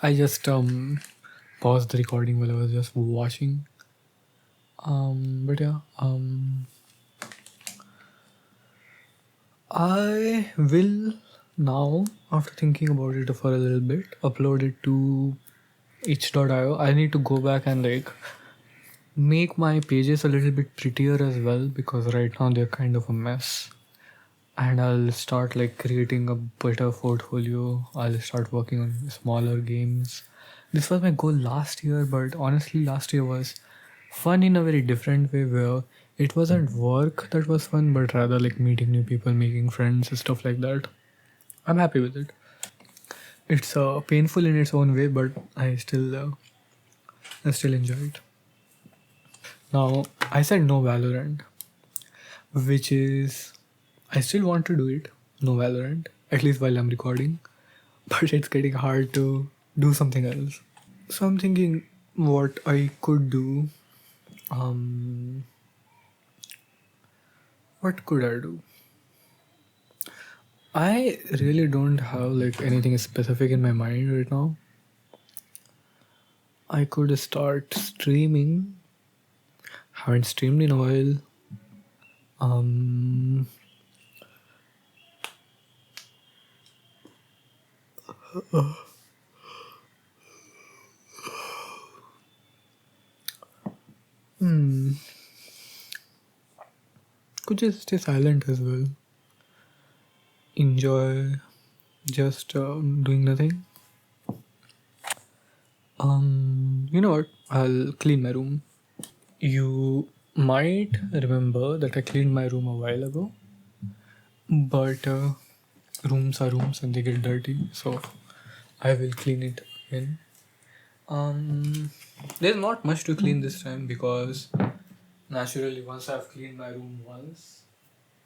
I just paused the recording while I was just watching. But yeah, I will now, after thinking about it for a little bit, upload it to itch.io. I need to go back and like make my pages a little bit prettier as well because right now they're kind of a mess. And I'll start like creating a better portfolio. I'll start working on smaller games. This was my goal last year, but honestly, last year was fun in a very different way where it wasn't work that was fun, but rather like meeting new people, making friends, and stuff like that. I'm happy with it. It's painful in its own way, but I still enjoy it. Now, I said no Valorant, which is I still want to do it, no Valorant, at least while I'm recording, but it's getting hard to do something else. So I'm thinking what I could do. Um, what could I do? I really don't have like anything specific in my mind right now. I could start streaming. Haven't streamed in a while. Um, hmm, could just stay silent as well. Enjoy just doing nothing. You know what? I'll clean my room. You might remember that I cleaned my room a while ago, but rooms are rooms and they get dirty, so I will clean it again. Um, there's not much to clean this time because naturally, once I've cleaned my room once,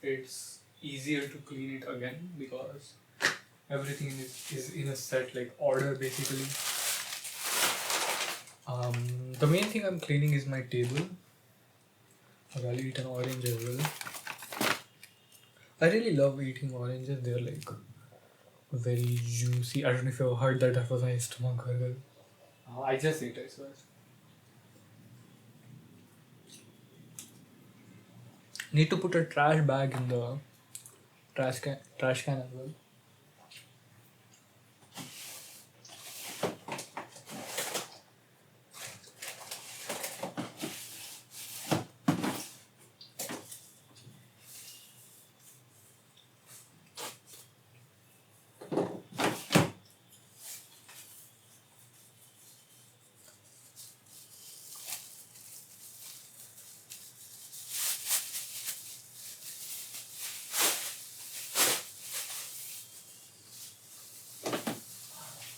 it's easier to clean it again because everything is in a set like order basically. The main thing I'm cleaning is my table. I'll eat an orange as well. I really love eating oranges. They're like very juicy. I don't know if you've heard that. That was my stomach gurgle. I just ate, I swear. Need to put a trash bag in the trash can as well.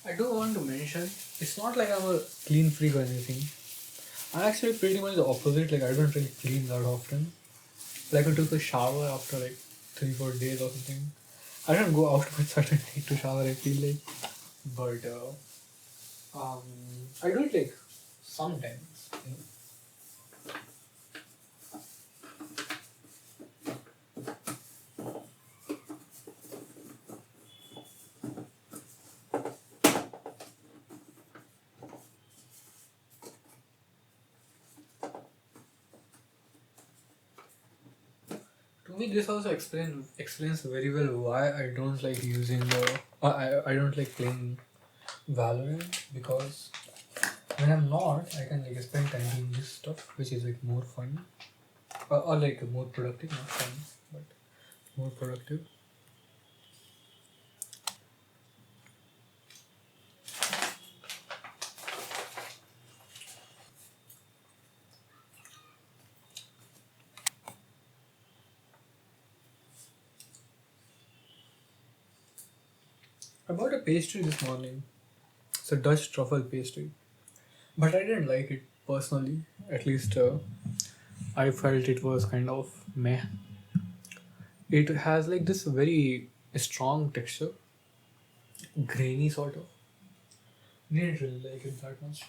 I do want to mention it's not like I'm a clean freak or anything. I'm actually pretty much the opposite. Like I don't really clean that often. Like I took a shower after like 3 4 days or something. I don't go out much, so I don't need to shower. I feel like, but I do it like sometimes. You know? To me, this also explains very well why I don't like using I don't like playing Valorant because when I'm not, I can like spend time doing this stuff, which is like more fun or like more productive, not fun, but more productive. I bought a pastry this morning. It's a Dutch truffle pastry, but I didn't like it personally. At least I felt it was kind of meh. It has like this very strong texture, grainy sort of. Didn't really like it that much.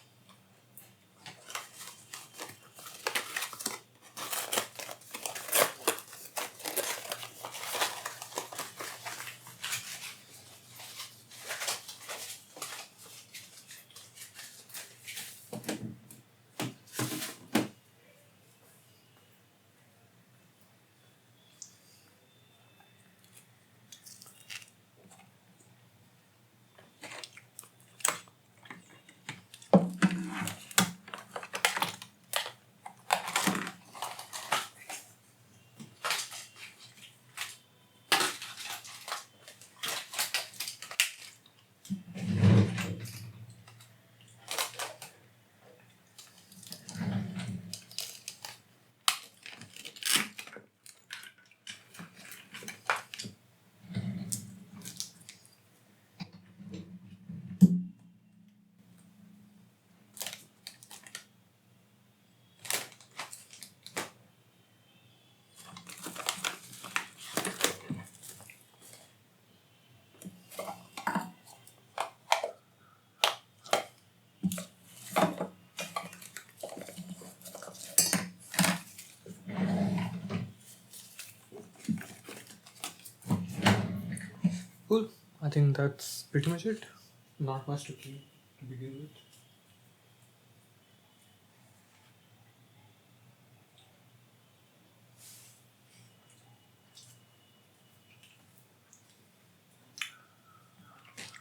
Cool. I think that's pretty much it. Not much to keep to begin with.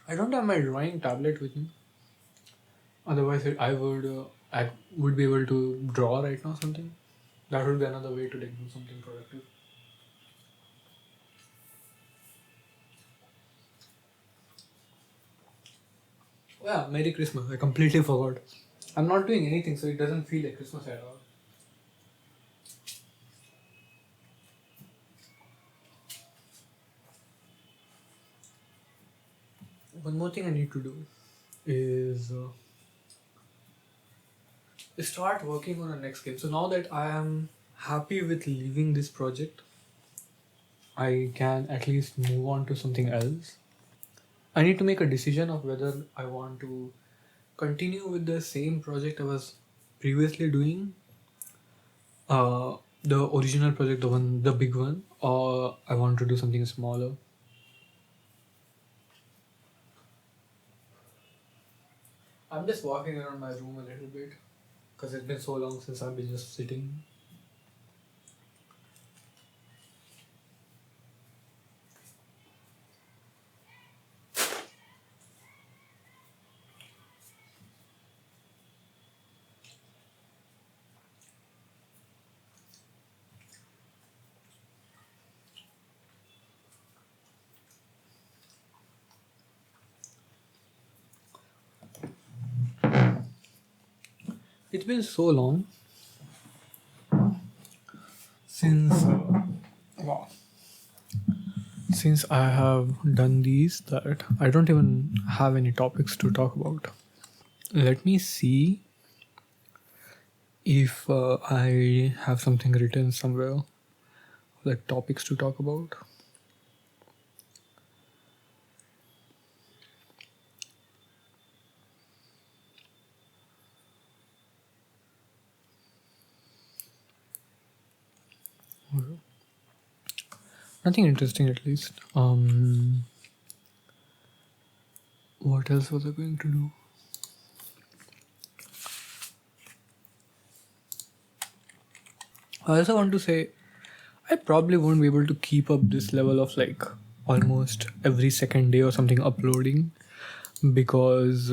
I don't have my drawing tablet with me. Otherwise, I would be able to draw right now something. That would be another way to like do something productive. Oh yeah, Merry Christmas. I completely forgot. I'm not doing anything, so it doesn't feel like Christmas at all. One more thing I need to do is start working on a next game. So now that I am happy with leaving this project, I can at least move on to something else. I need to make a decision of whether I want to continue with the same project I was previously doing, the original project, the big one, or I want to do something smaller. I'm just walking around my room a little bit because it's been so long since I've been just sitting. It's been so long since wow, since I have done these that I don't even have any topics to talk about. Let me see if I have something written somewhere, like topics to talk about. Nothing interesting, at least. What else was I going to do? I also want to say I probably won't be able to keep up this level of like almost every second day or something uploading because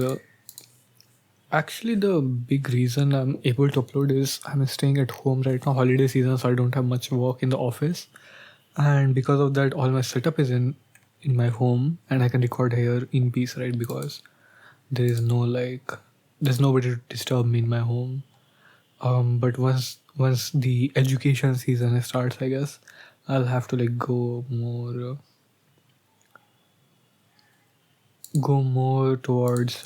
actually the big reason I'm able to upload is I'm staying at home right now, holiday season, so I don't have much work in the office, and because of that all my setup is in my home and I can record here in peace, right? Because there is no like there's nobody to disturb me in my home. But once the education season starts, I guess I'll have to like go more towards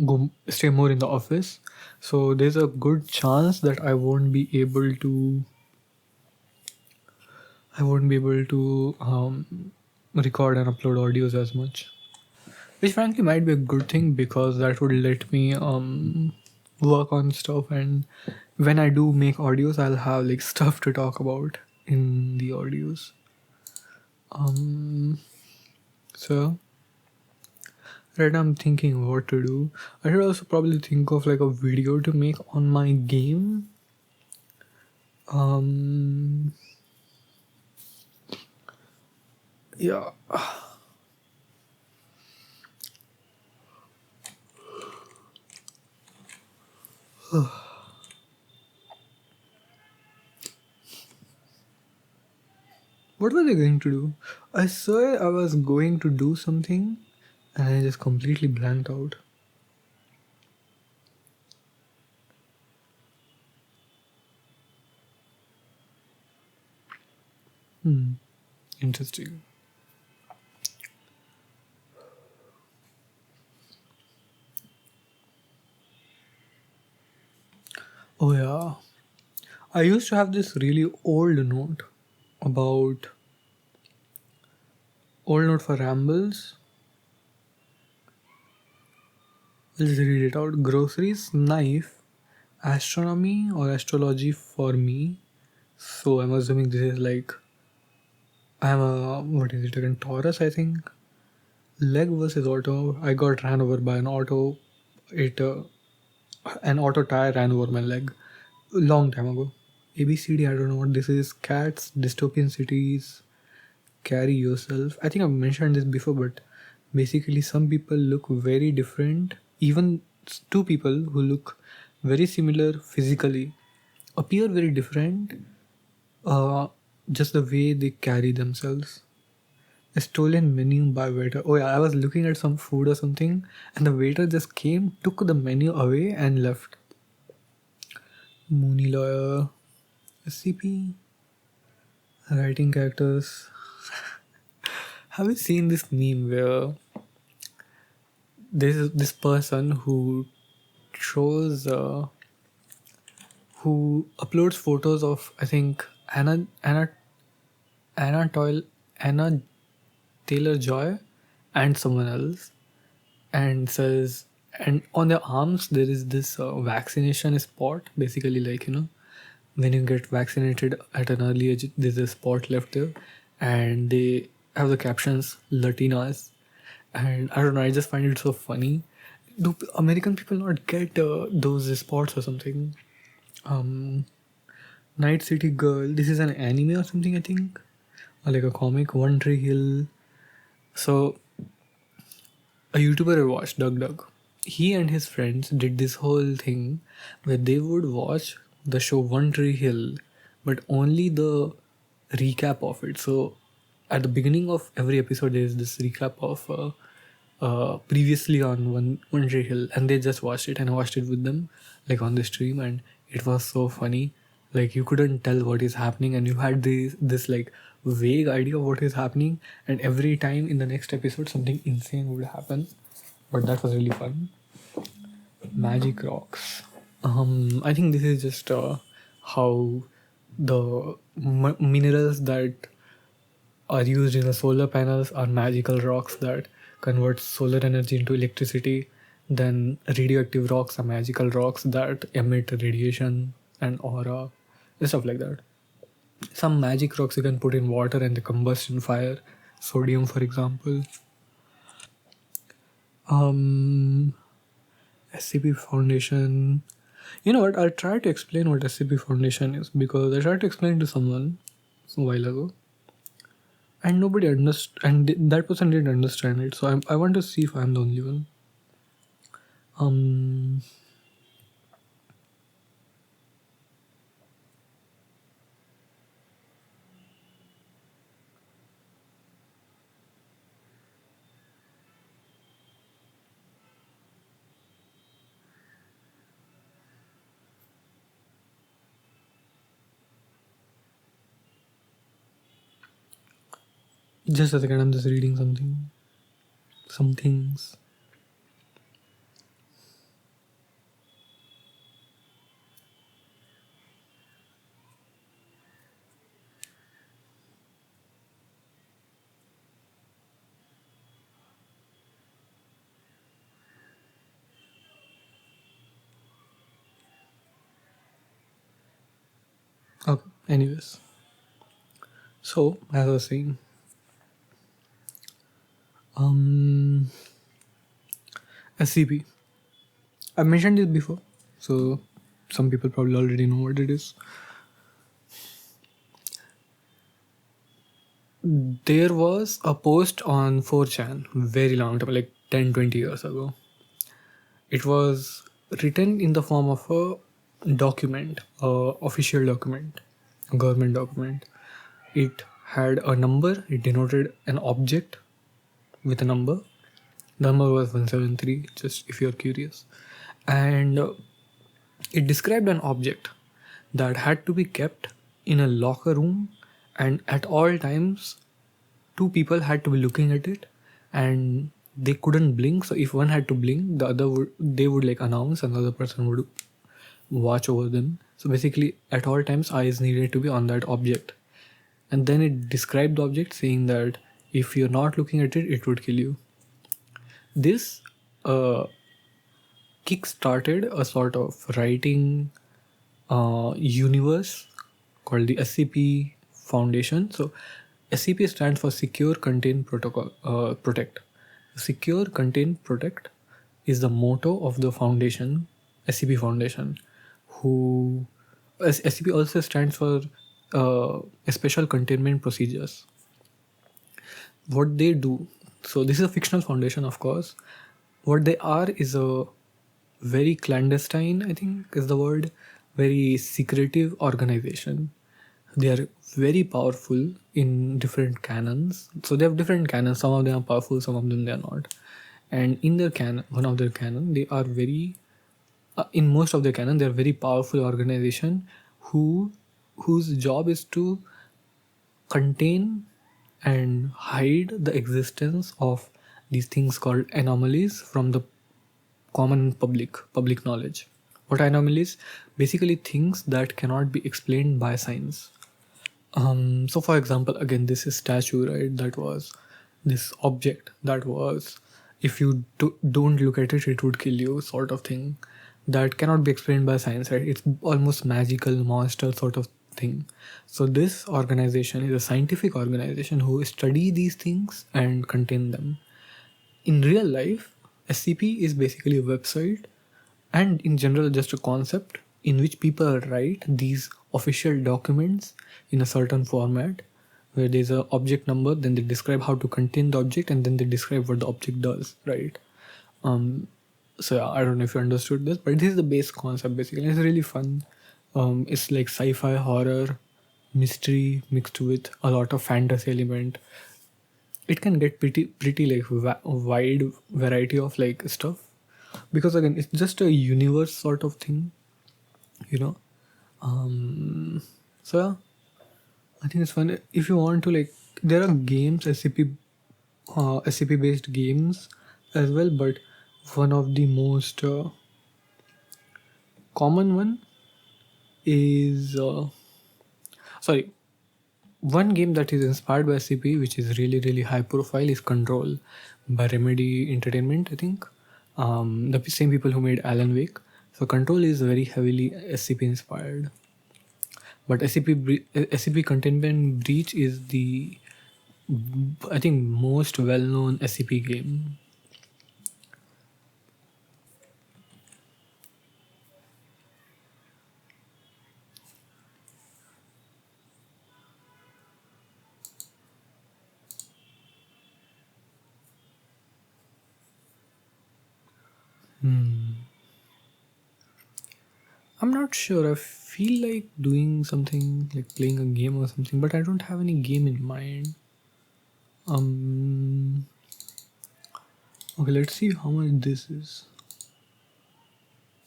go stay more in the office. So there's a good chance that I won't be able to I won't be able to record and upload audios as much, which frankly might be a good thing because that would let me work on stuff, and when I do make audios, I'll have like stuff to talk about in the audios. Um, so right now I'm thinking what to do. I should also probably think of like a video to make on my game. Um, yeah. What was I going to do? I swear I was going to do something and I just completely blanked out. Hmm. Interesting. Oh yeah. I used to have this really about old note for rambles. Let's read it out. Groceries, knife, astronomy or astrology for me. So I'm assuming this is like I'm a what is it again? Taurus, I think. Leg versus auto. I got ran over by an auto. It an auto tire ran over my leg long time ago. ABCD. I don't know what this is. Cats, dystopian cities, carry yourself. I think I've mentioned this before, but basically, some people look very different. Even two people who look very similar physically appear very different. Uh, just the way they carry themselves. A stolen menu by waiter. Oh yeah, I was looking at some food or something, and the waiter just came, took the menu away, and left. Mooney lawyer, SCP, writing characters. Have you seen this meme where there's this person who shows who uploads photos of I think Anna Toyle Anna Taylor Joy and someone else, and says, and on their arms there is this vaccination spot, basically like when you get vaccinated at an early age there's a spot left there, and they have the captions Latinas, and I don't know, I just find it so funny. Do American people not get those spots or something? um Night City Girl, this is an anime or something, I think, or like a comic. One Tree Hill. So a YouTuber I watched, Doug Doug, he and his friends did this whole thing where they would watch the show One Tree Hill, but only the recap of it. So at the beginning of every episode, there is this recap of previously on One Tree Hill, and they just watched it, and I watched it with them, like on the stream, and it was so funny. Like you couldn't tell what is happening, and you had this like vague idea of what is happening, and every time in the next episode something insane would happen. But that was really fun. Magic rocks. I think this is just how the minerals that are used in the solar panels are magical rocks that convert solar energy into electricity. Then radioactive rocks are magical rocks that emit radiation and aura and stuff like that. Some magic rocks you can put in water and they combust in fire. Sodium, for example. Um, SCP Foundation. You know what? I'll try to explain what SCP Foundation is because I tried to explain to someone a while ago, and nobody understood, and that person didn't understand it. So I want to see if I'm the only one. Um, just a second. I'm just reading something. Some things. Okay. Anyways, so as I was saying, um, SCP. I mentioned it before, so some people probably already know what it is. There was a post on 4chan very long time, like 10, 20 years ago. It was written in the form of a document, a official document, a government document. It had a number, it denoted an object with a number. The number was 173, just if you're curious. And it described an object that had to be kept in a locker room, and at all times two people had to be looking at it, and they couldn't blink. So if one had to blink, the other would, they would like announce, another person would watch over them. So basically at all times eyes needed to be on that object. And then it described the object saying that if you're not looking at it, it would kill you. This uh, kick-started a sort of writing universe called the SCP Foundation. So SCP stands for Secure Contain Protocol Protect. Secure Contain Protect is the motto of the foundation, SCP Foundation. Who SCP also stands for Special Containment Procedures. What they do, so this is a fictional foundation, of course. What they are is a very clandestine, I think is the word, very secretive organization. They are very powerful in different canons. So they have different canons. Some of them are powerful, some of them they are not. And in their canon, one of their canon, they are very in most of their canon, they are very powerful organization whose job is to contain and hide the existence of these things called anomalies from the common public knowledge. What anomalies? Basically things that cannot be explained by science. So for example, again, this is statue, right? That was this object that was, if you don't look at it, it would kill you, sort of thing. That cannot be explained by science, right? It's almost magical monster sort of thing. So this organization is a scientific organization who study these things and contain them. In real life, SCP is basically a website and in general just a concept in which people write these official documents in a certain format where there's a object number, then they describe how to contain the object, and then they describe what the object does, right? So yeah, I don't know if you understood this, but this is the base concept basically. It's really fun. It's like sci-fi, horror, mystery mixed with a lot of fantasy element. It can get pretty like wide variety of like stuff, because again it's just a universe sort of thing, you know. So yeah, I think it's fun. If you want to like, there are games, SCP based games as well, but one of the most common one is sorry, one game that is inspired by SCP, which is really high profile, is Control by Remedy Entertainment, I think. The same people who made Alan Wake. So Control is very heavily SCP inspired. But SCP Containment Breach is the, I think, most well-known SCP game. I'm not sure. I feel like doing something like playing a game or something, but I don't have any game in mind. Okay, let's see how much this is.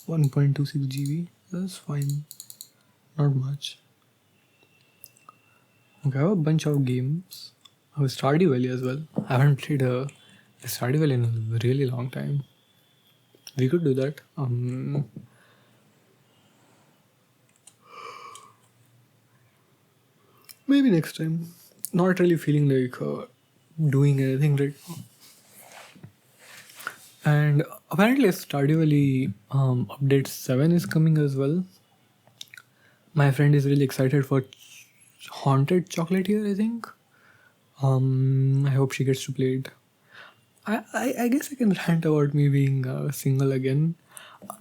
1.26 GB. That's fine. Not much. Okay, I have a bunch of games. I have Stardew Valley as well. I haven't played a Stardew Valley in a really long time. We could do that. Maybe next time. Not really feeling like doing anything right now. And apparently Stardew Valley update 7 is coming as well. My friend is really excited for Haunted Chocolate here, I think. I hope she gets to play it. I guess I can rant about me being single again.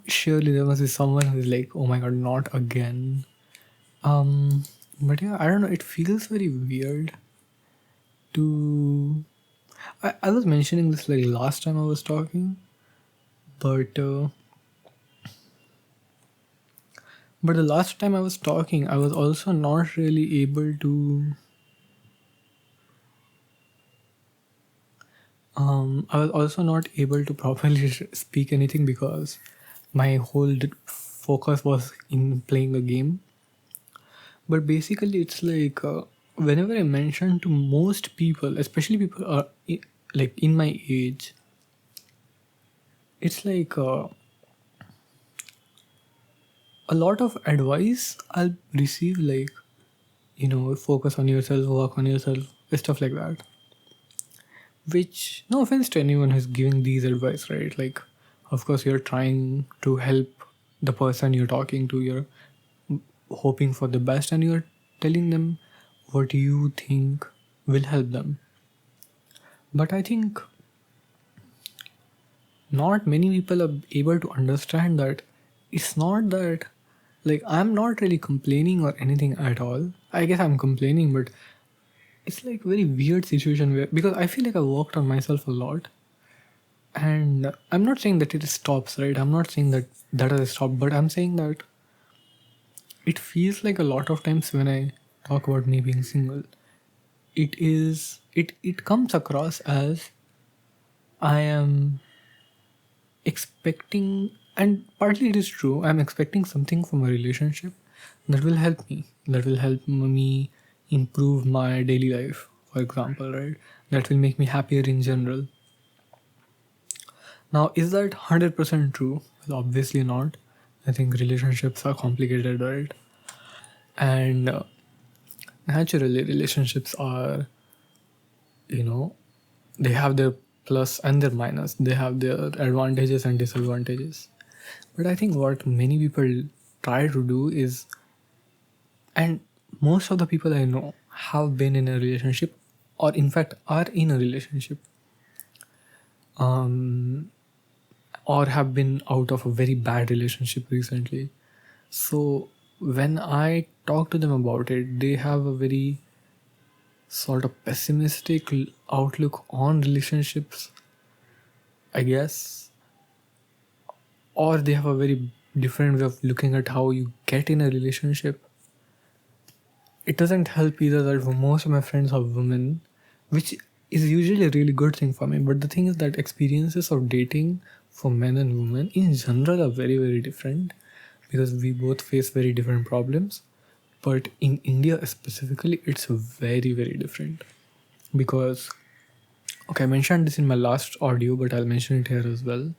Surely there must be someone who's like, oh my god, not again. Um, but yeah, I don't know. It feels very weird to. I was mentioning this like last time I was talking, but the last time I was talking, I was also not really able to. I was also not able to properly speak anything because my whole focus was in playing a game. But basically, it's like whenever I mention to most people, especially people are like in my age, it's like a lot of advice I'll receive, like, focus on yourself, work on yourself, stuff like that. Which, no offense to anyone who's giving these advice, right? Like, of course, you're trying to help the person you're talking to, you're hoping for the best, and you're telling them what you think will help them. But I think not many people are able to understand that it's not that, like, I'm not really complaining or anything at all. I guess I'm complaining, but it's like very weird situation where, because I feel like I worked on myself a lot, and I'm not saying that it stops, right? I'm not saying that has stopped, but I'm saying that it feels like a lot of times when I talk about me being single, it comes across as I am expecting, and partly it is true, I'm expecting something from a relationship that will help me, that will help me improve my daily life, for example, right? That will make me happier in general. Now, is that 100% true? Well, obviously not. I think relationships are complicated, right? And naturally, relationships are, you know, they have their plus and their minus. They have their advantages and disadvantages. But I think what many people try to do is, and most of the people I know have been in a relationship, or in fact are in a relationship, um, or have been out of a very bad relationship recently. So when I talk to them about it, they have a very sort of pessimistic outlook on relationships, I guess, or they have a very different way of looking at how you get in a relationship. It doesn't help either that most of my friends are women, which is usually a really good thing for me. But the thing is that experiences of dating for men and women in general are very, very different because we both face very different problems. But in India specifically, it's very, very different because, okay, I mentioned this in my last audio, but I'll mention it here as well.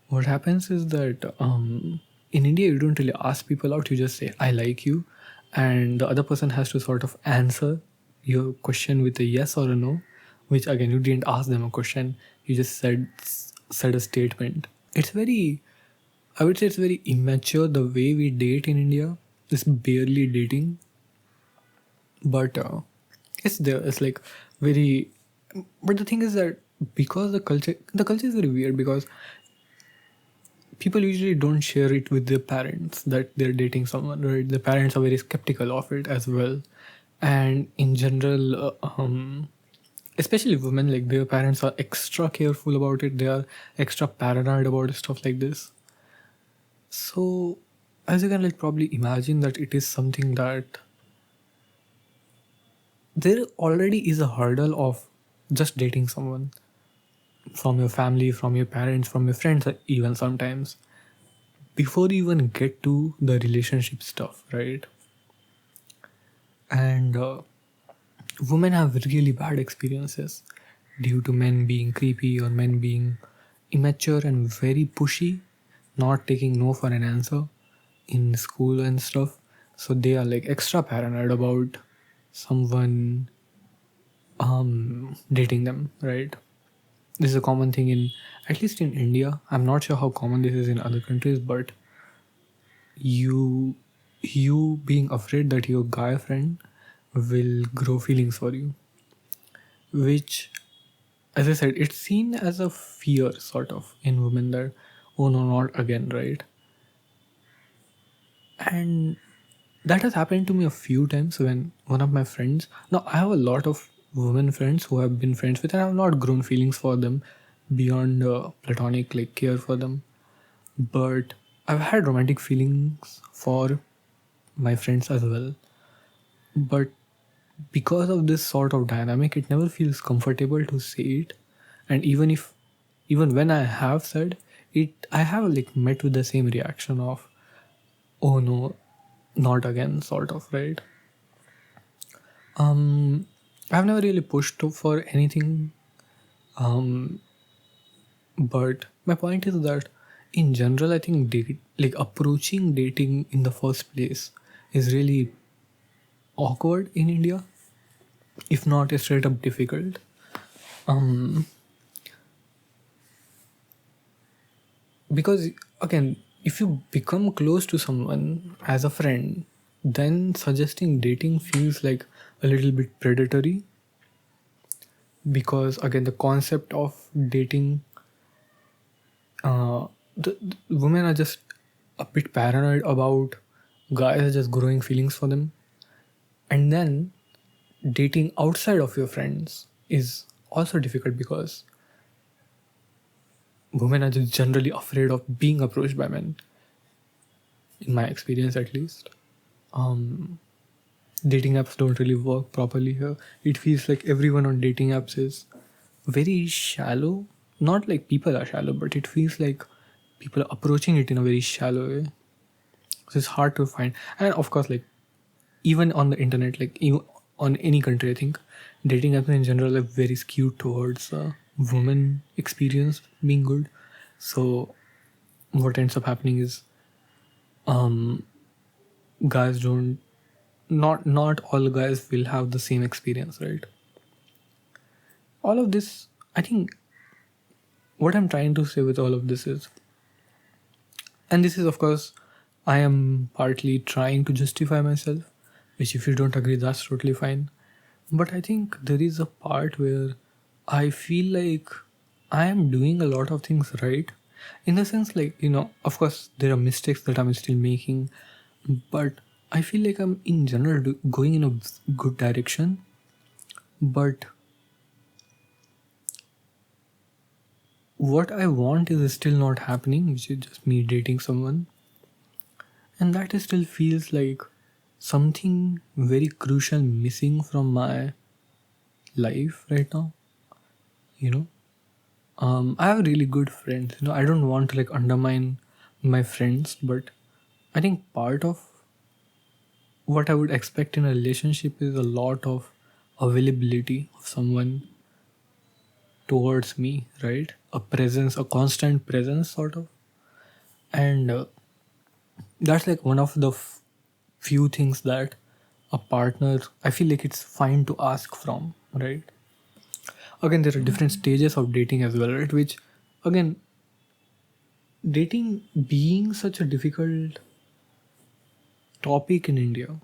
What happens is that in India, you don't really ask people out, you just say, I like you. And the other person has to sort of answer your question with a yes or a no, which again, you didn't ask them a question, you just said a statement. It's very, I would say it's very immature the way we date in India. It's barely dating, but it's there. It's like very, but the thing is that because the culture is very weird because people usually don't share it with their parents that they're dating someone, right? The parents are very skeptical of it as well, and in general, especially women, like their parents are extra careful about it. They are extra paranoid about stuff like this. So, as you can like probably imagine that it is something that there already is a hurdle of just dating someone from your family, from your parents, from your friends, even sometimes before you even get to the relationship stuff, right? And women have really bad experiences due to men being creepy or men being immature and very pushy, not taking no for an answer in school and stuff. So they are like extra paranoid about someone dating them, right? This is a common thing in, at least in India. I'm not sure how common this is in other countries, but you you being afraid that your guy friend will grow feelings for you, which, as I said, it's seen as a fear sort of in women that, oh no, not again, right? And that has happened to me a few times when one of my friends, now I have a lot of women friends who I've been friends with, and I've not grown feelings for them beyond platonic like care for them, but I've had romantic feelings for my friends as well. But because of this sort of dynamic, it never feels comfortable to say it. And even when I have said it, I have like met with the same reaction of, oh no, not again, sort of, right? I've never really pushed for anything, but my point is that in general, I think like approaching dating in the first place is really awkward in India, if not straight up difficult. Because again, if you become close to someone as a friend, then suggesting dating feels like a little bit predatory, because again the concept of dating, the women are just a bit paranoid about guys are just growing feelings for them. And then dating outside of your friends is also difficult because women are just generally afraid of being approached by men, in my experience at least. Dating apps don't really work properly here. It feels like everyone on dating apps is very shallow. Not like people are shallow, but it feels like people are approaching it in a very shallow way. So it's hard to find. And of course, like even on the internet, like even on any country, I think dating apps in general are very skewed towards women experience being good. So what ends up happening is guys don't not all guys will have the same experience, right? All of this, I think, what I'm trying to say with all of this is, and this is of course, I am partly trying to justify myself, which if you don't agree, that's totally fine. But I think there is a part where I feel like I am doing a lot of things right. In the sense, like, of course, there are mistakes that I'm still making, but I feel like I'm in general going in a good direction. But what I want is still not happening, which is just me dating someone. And that still feels like something very crucial missing from my life right now. You know, I have really good friends. I don't want to like undermine my friends, but I think part of what I would expect in a relationship is a lot of availability of someone towards me, right? A presence, a constant presence, sort of. And that's like one of the few things that a partner, I feel like it's fine to ask from, right? Again, there are different stages of dating as well, right? Which, again, dating being such a difficult topic in India,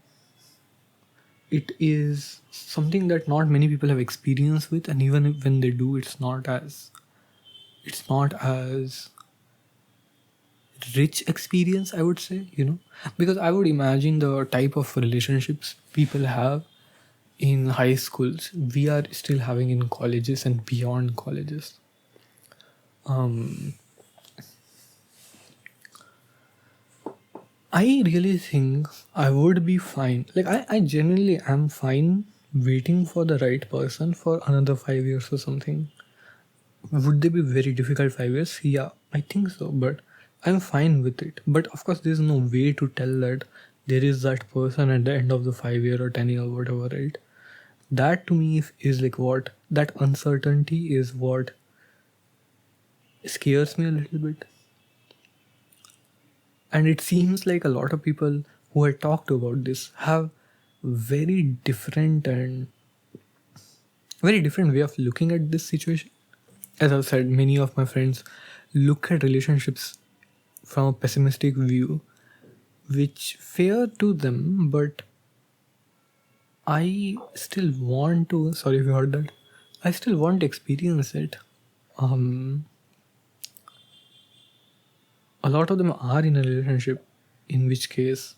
it is something that not many people have experience with, and even when they do, it's not as rich experience, I would say, because I would imagine the type of relationships people have in high schools we are still having in colleges and beyond colleges. I really think I would be fine. Like, I genuinely am fine waiting for the right person for another 5 years or something. Would they be very difficult 5 years? Yeah, I think so, but I'm fine with it. But of course, there's no way to tell that there is that person at the end of the 5 year or 10 year or whatever, right? That to me is like what that uncertainty is what scares me a little bit. And it seems like a lot of people who I talked about this have very different and very different way of looking at this situation. As I've said, many of my friends look at relationships from a pessimistic view, which fair to them, but I still want to. Sorry if you heard that. I still want to experience it. Um, a lot of them are in a relationship, in which case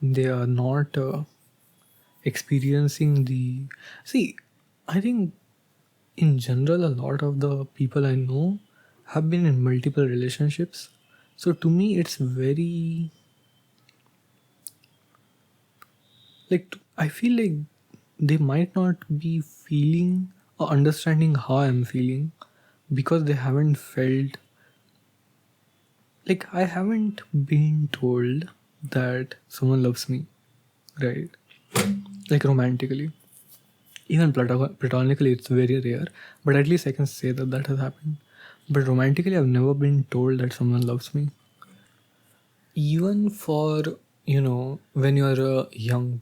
they are not experiencing the. See, I think in general, a lot of the people I know have been in multiple relationships. So to me, it's very like I feel like they might not be feeling or understanding how I'm feeling because they haven't felt like I haven't been told that someone loves me, right? Like romantically. Even platonically, it's very rare, but at least I can say that that has happened. But romantically, I've never been told that someone loves me. Even for, when you're a young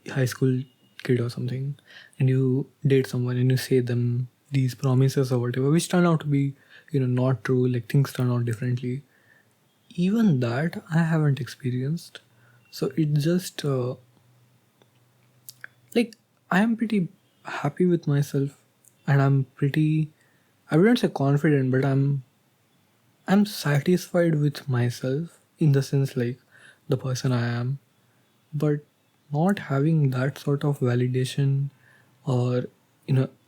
high school kid or something, and you date someone and you say them these promises or whatever, which turn out to be, not true, like things turn out differently. Even that I haven't experienced. So it just, like, I am pretty happy with myself, and I'm pretty, I wouldn't say confident, but I'm satisfied with myself in the sense like the person I am. But not having that sort of validation or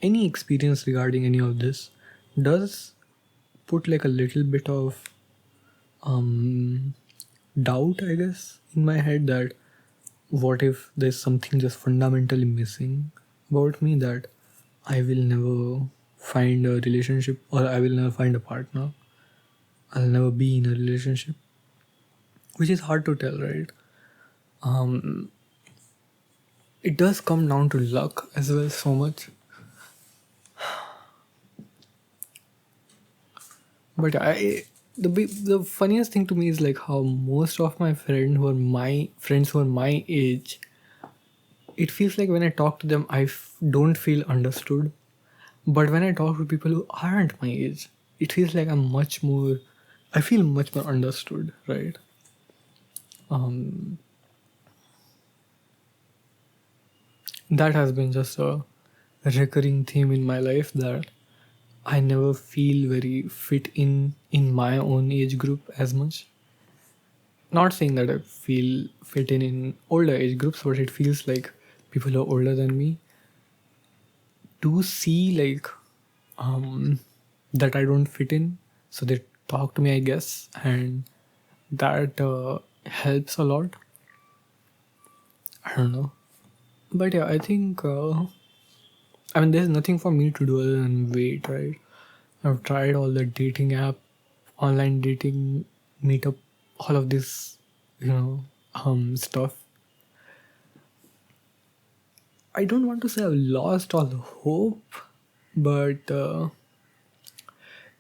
any experience regarding any of this does put like a little bit of um doubt, I guess, in my head that what if there's something just fundamentally missing about me, that I will never find a relationship or I will never find a partner, I'll never be in a relationship, which is hard to tell, right? It does come down to luck as well, so much. But the funniest thing to me is like how most of my friends who are my age, it feels like when I talk to them, don't feel understood. But when I talk to people who aren't my age, it feels like I feel much more understood, right? Um, that has been just a recurring theme in my life, that I never feel very fit in my own age group as much. Not saying that I feel fit in older age groups, but it feels like people who are older than me do see like that I don't fit in, so they talk to me, I guess, and that helps a lot. I don't know, but yeah, I think I mean there's nothing for me to do other than wait, right? I've tried all the dating app, online dating, meetup, all of this, stuff. I don't want to say I've lost all hope, but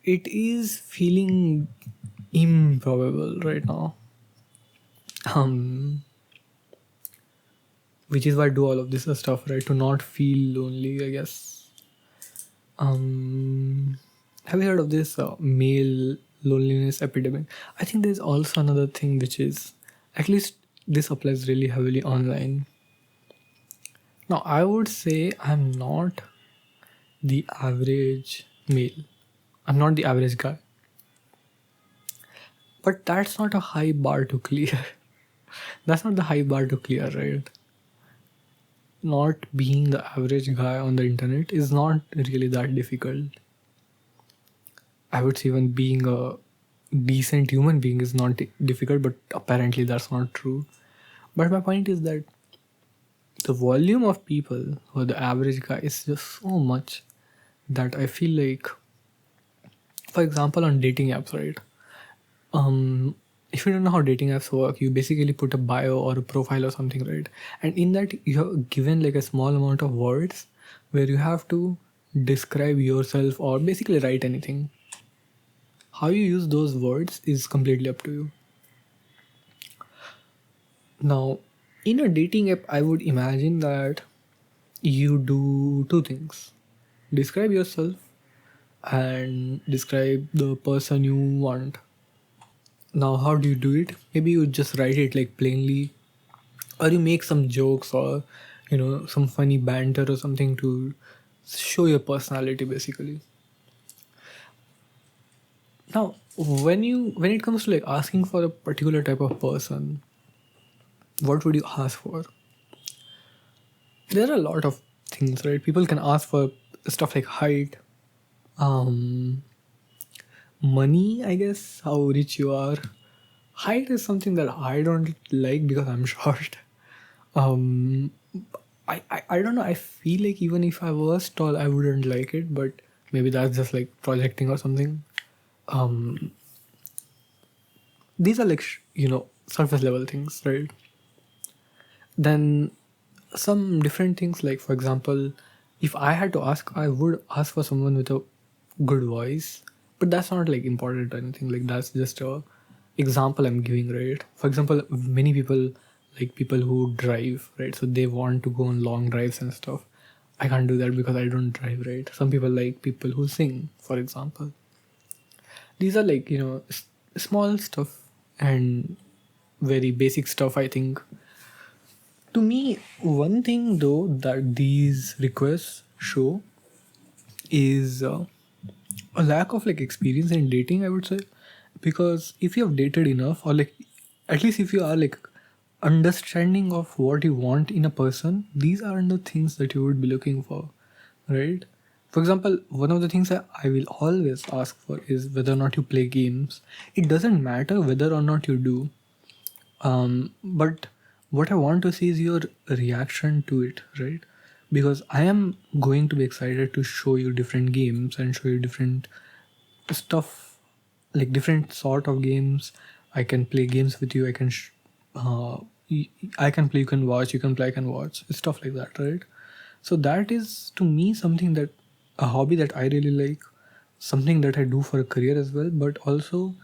it is feeling improbable right now. Um, which is why I do all of this stuff, right? To not feel lonely, I guess. Have you heard of this male loneliness epidemic? I think there's also another thing which is, at least this applies really heavily online. Now, I would say I'm not the average male. I'm not the average guy. But that's not a high bar to clear. That's not the high bar to clear, right? Not being the average guy on the internet is not really that difficult. I would say even being a decent human being is not difficult, but apparently that's not true. But my point is that the volume of people who are the average guy is just so much that I feel like, for example, on dating apps, right? Um, if you don't know how dating apps work, you basically put a bio or a profile or something, right? And in that, you're given like a small amount of words where you have to describe yourself or basically write anything. How you use those words is completely up to you. Now, in a dating app, I would imagine that you do two things: describe yourself and describe the person you want. Now, how do you do it? Maybe you just write it like plainly, or you make some jokes, or some funny banter or something to show your personality, basically. Now, when it comes to like asking for a particular type of person, what would you ask for? There are a lot of things, right? People can ask for stuff like height, um, money, I guess, how rich you are. Height is something that I don't like because I'm short. Um, I don't know. I feel like even if I was tall, I wouldn't like it, but maybe that's just like projecting or something. Um, these are like, surface level things, right? Then some different things, like, for example, if I had to ask, I would ask for someone with a good voice, but that's not like important or anything. Like, that's just a example I'm giving, right? For example, many people like people who drive, right? So they want to go on long drives and stuff. I can't do that because I don't drive, right? Some people like people who sing, for example. These are like, small stuff and very basic stuff, I think. To me, one thing though that these requests show is a lack of like experience in dating, I would say. Because if you have dated enough, or like at least if you are like understanding of what you want in a person, these are the things that you would be looking for, right? For example, one of the things that I will always ask for is whether or not you play games. It doesn't matter whether or not you do, but what I want to see is your reaction to it, right? Because I am going to be excited to show you different games and show you different stuff, like different sort of games. I can play games with you. Uh, I can play. You can watch. You can play. I can watch. Stuff like that, right? So that is to me something that a hobby that I really like, something that I do for a career as well. But also,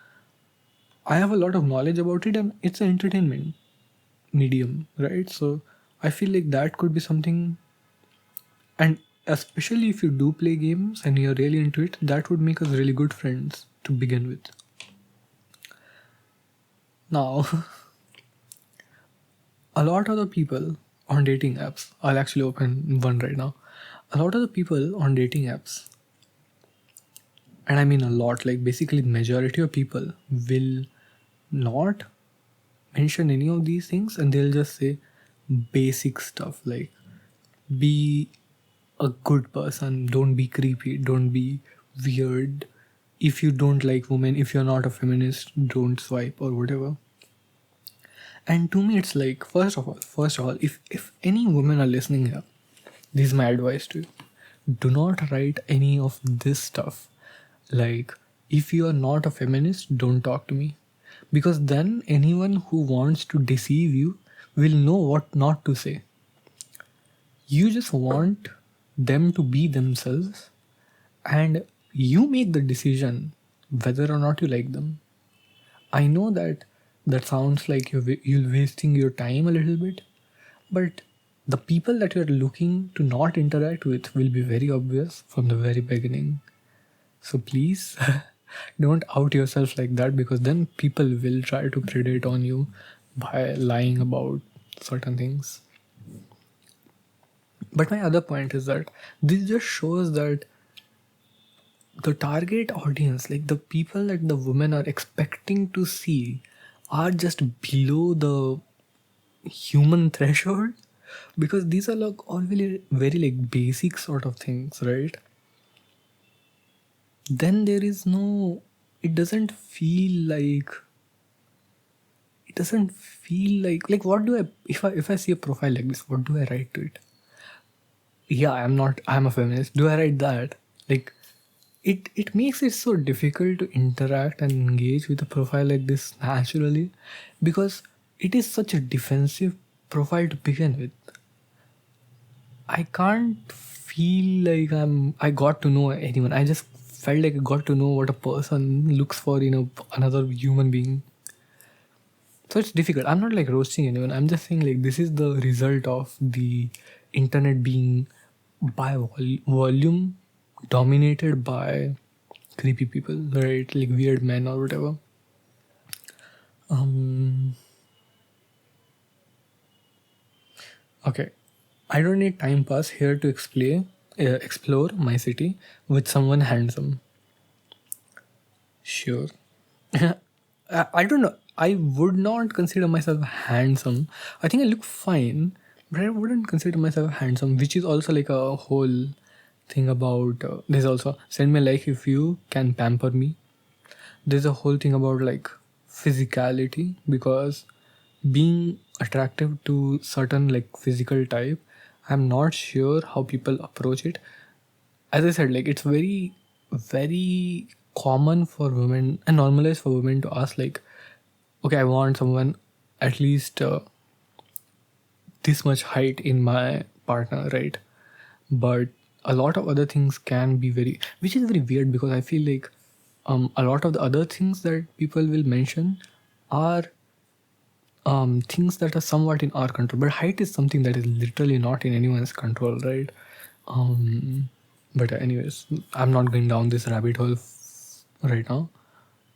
I have a lot of knowledge about it, and it's an entertainment medium, right? So I feel like that could be something, and especially if you do play games and you're really into it, that would make us really good friends to begin with. Now, a lot of the people on dating apps, I'll actually open one right now. A lot of the people on dating apps, and I mean a lot, like basically majority of people will not mention any of these things, and they'll just say basic stuff like be a good person, don't be creepy, don't be weird. If you don't like women, if you're not a feminist, don't swipe or whatever. And to me, it's like, first of all, if any women are listening here, this is my advice to you. Do not write any of this stuff. Like, if you are not a feminist, don't talk to me. Because then anyone who wants to deceive you will know what not to say. You just want them to be themselves, and you make the decision whether or not you like them. I know that that sounds like you're wasting your time a little bit, but the people that you're looking to not interact with will be very obvious from the very beginning. So please don't out yourself like that, because then people will try to predate on you by lying about certain things. But my other point is that this just shows that the target audience, like the people that the women are expecting to see, are just below the human threshold, because these are like all very, very like basic sort of things, right? Then there is no, it doesn't feel like, like what do I, if I see a profile like this, what do I write to it? Yeah, I'm a feminist. Do I write that? Like, it makes it so difficult to interact and engage with a profile like this naturally, because it is such a defensive profile to begin with. I can't feel like I got to know anyone. I just felt like I got to know what a person looks for in another human being. So it's difficult. I'm not like roasting anyone. I'm just saying like this is the result of the internet being by volume dominated by creepy people, right? Like weird men or whatever. Um, okay, I don't need time pass here to explore my city with someone handsome. Sure. I don't know. I would not consider myself handsome. I think I look fine, but I wouldn't consider myself handsome, which is also like a whole thing about. There's also send me a like if you can pamper me. There's a whole thing about like physicality because being attractive to certain like physical type, I'm not sure how people approach it. As I said, like it's very common for women and normalized for women to ask like, okay, I want someone at least this much height in my partner, right? But a lot of other things can be very, which is very weird because I feel like a lot of the other things that people will mention are things that are somewhat in our control, but height is something that is literally not in anyone's control, right? But anyways, I'm not going down this rabbit hole right now.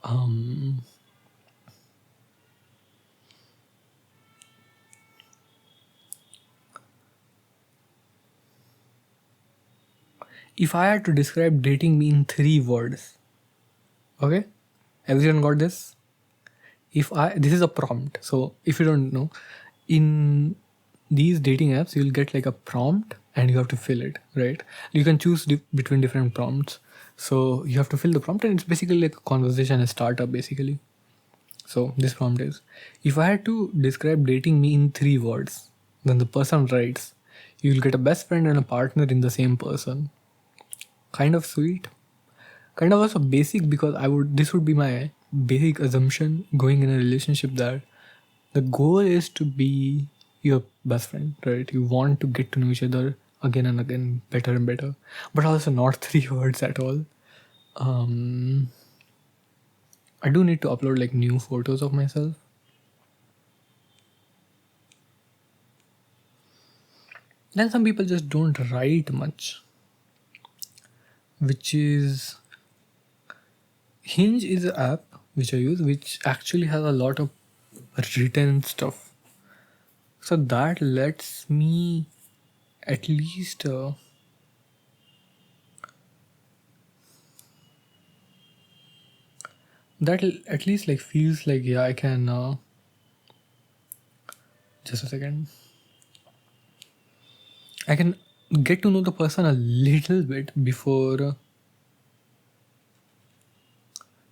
um if I had to describe dating me in 3 words, okay, everyone got this? If I This is a prompt, so if you don't know, in these dating apps you'll get like a prompt and you have to fill it, right? You can choose between different prompts, so you have to fill the prompt and it's basically like a conversation, a startup basically. So this prompt is, if I had to describe dating me in 3 words, then the person writes, you'll get a best friend and a partner in the same person. Kind of sweet, kind of also basic because this would be my basic assumption going in a relationship, that the goal is to be your best friend, right? You want to get to know each other again and again, better and better, but also not 3 words at all. um I do need to upload like new photos of myself. Then some people just don't write much, which is Hinge is an app which I use, which actually has a lot of written stuff. So that lets me at least at least like feels like, yeah, I can just a second, I can get to know the person a little bit before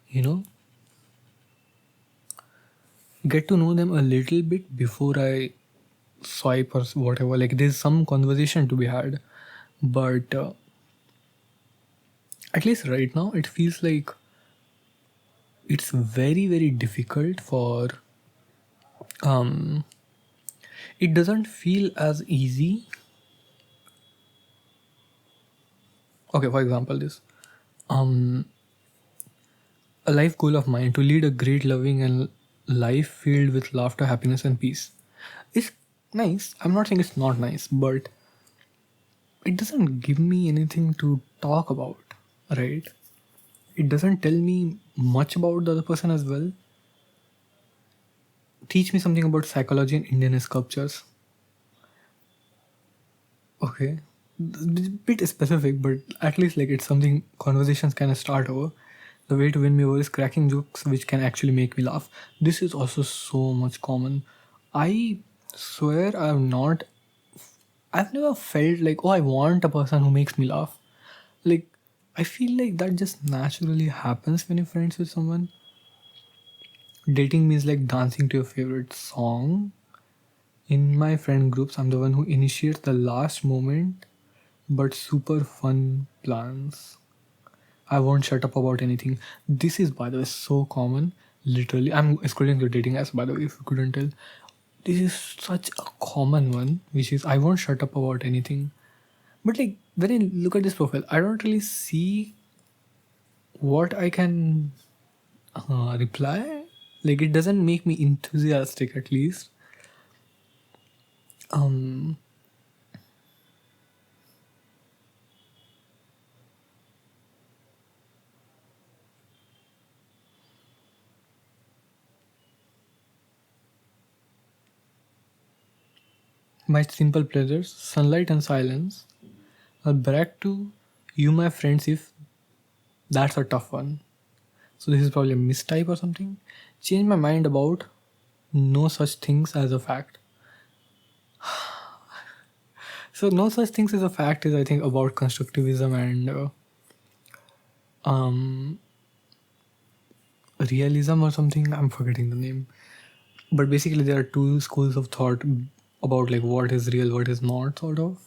you know get to know them a little bit before I swipe or whatever. Like there's some conversation to be had, but at least right now it feels like it's very difficult for um it doesn't feel as easy. Okay, for example, this um a life goal of mine to lead a great loving and life filled with laughter, happiness and peace is nice. I'm not saying it's not nice, but it doesn't give me anything to talk about, right? It doesn't tell me much about the other person as well. Teach me something about psychology and Indian sculptures. Okay, bit specific, but at least like it's something conversations can start over. The way to win me over is cracking jokes which can actually make me laugh. This is also so much common. I swear I've never felt like, oh, I want a person who makes me laugh. Like, I feel like that just naturally happens when you're friends with someone. Dating means like dancing to your favorite song. In my friend groups, I'm the one who initiates the last moment, but super fun plans. I won't shut up about anything. This is, by the way, so common. Literally, I'm scrolling the dating apps, by the way, if you couldn't tell. This is such a common one, which is I won't shut up about anything. But like when I look at this profile, I don't really see what I can reply. Like it doesn't make me enthusiastic, at least. Um, My simple pleasures, sunlight and silence. I'll brag to you, my friends, if that's a tough one. So this is probably a mistype or something. Change my mind about no such things as a fact. So no such things as a fact is I think about constructivism and um, realism or something. I'm forgetting the name. But basically there are two schools of thought about like what is real, what is not, sort of.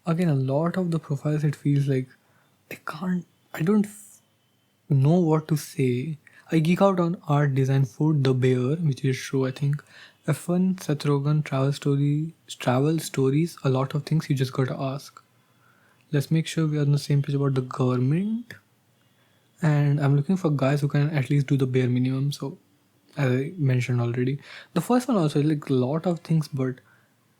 Again, a lot of the profiles it feels like I don't know what to say. I geek out on art, design, food, The Bear, which is true, I think. F1, Seth Rogen, travel stories, a lot of things you just gotta ask. Let's make sure we are on the same page about the government. And I'm looking for guys who can at least do the bare minimum. So, as I mentioned already, the first one also like a lot of things, but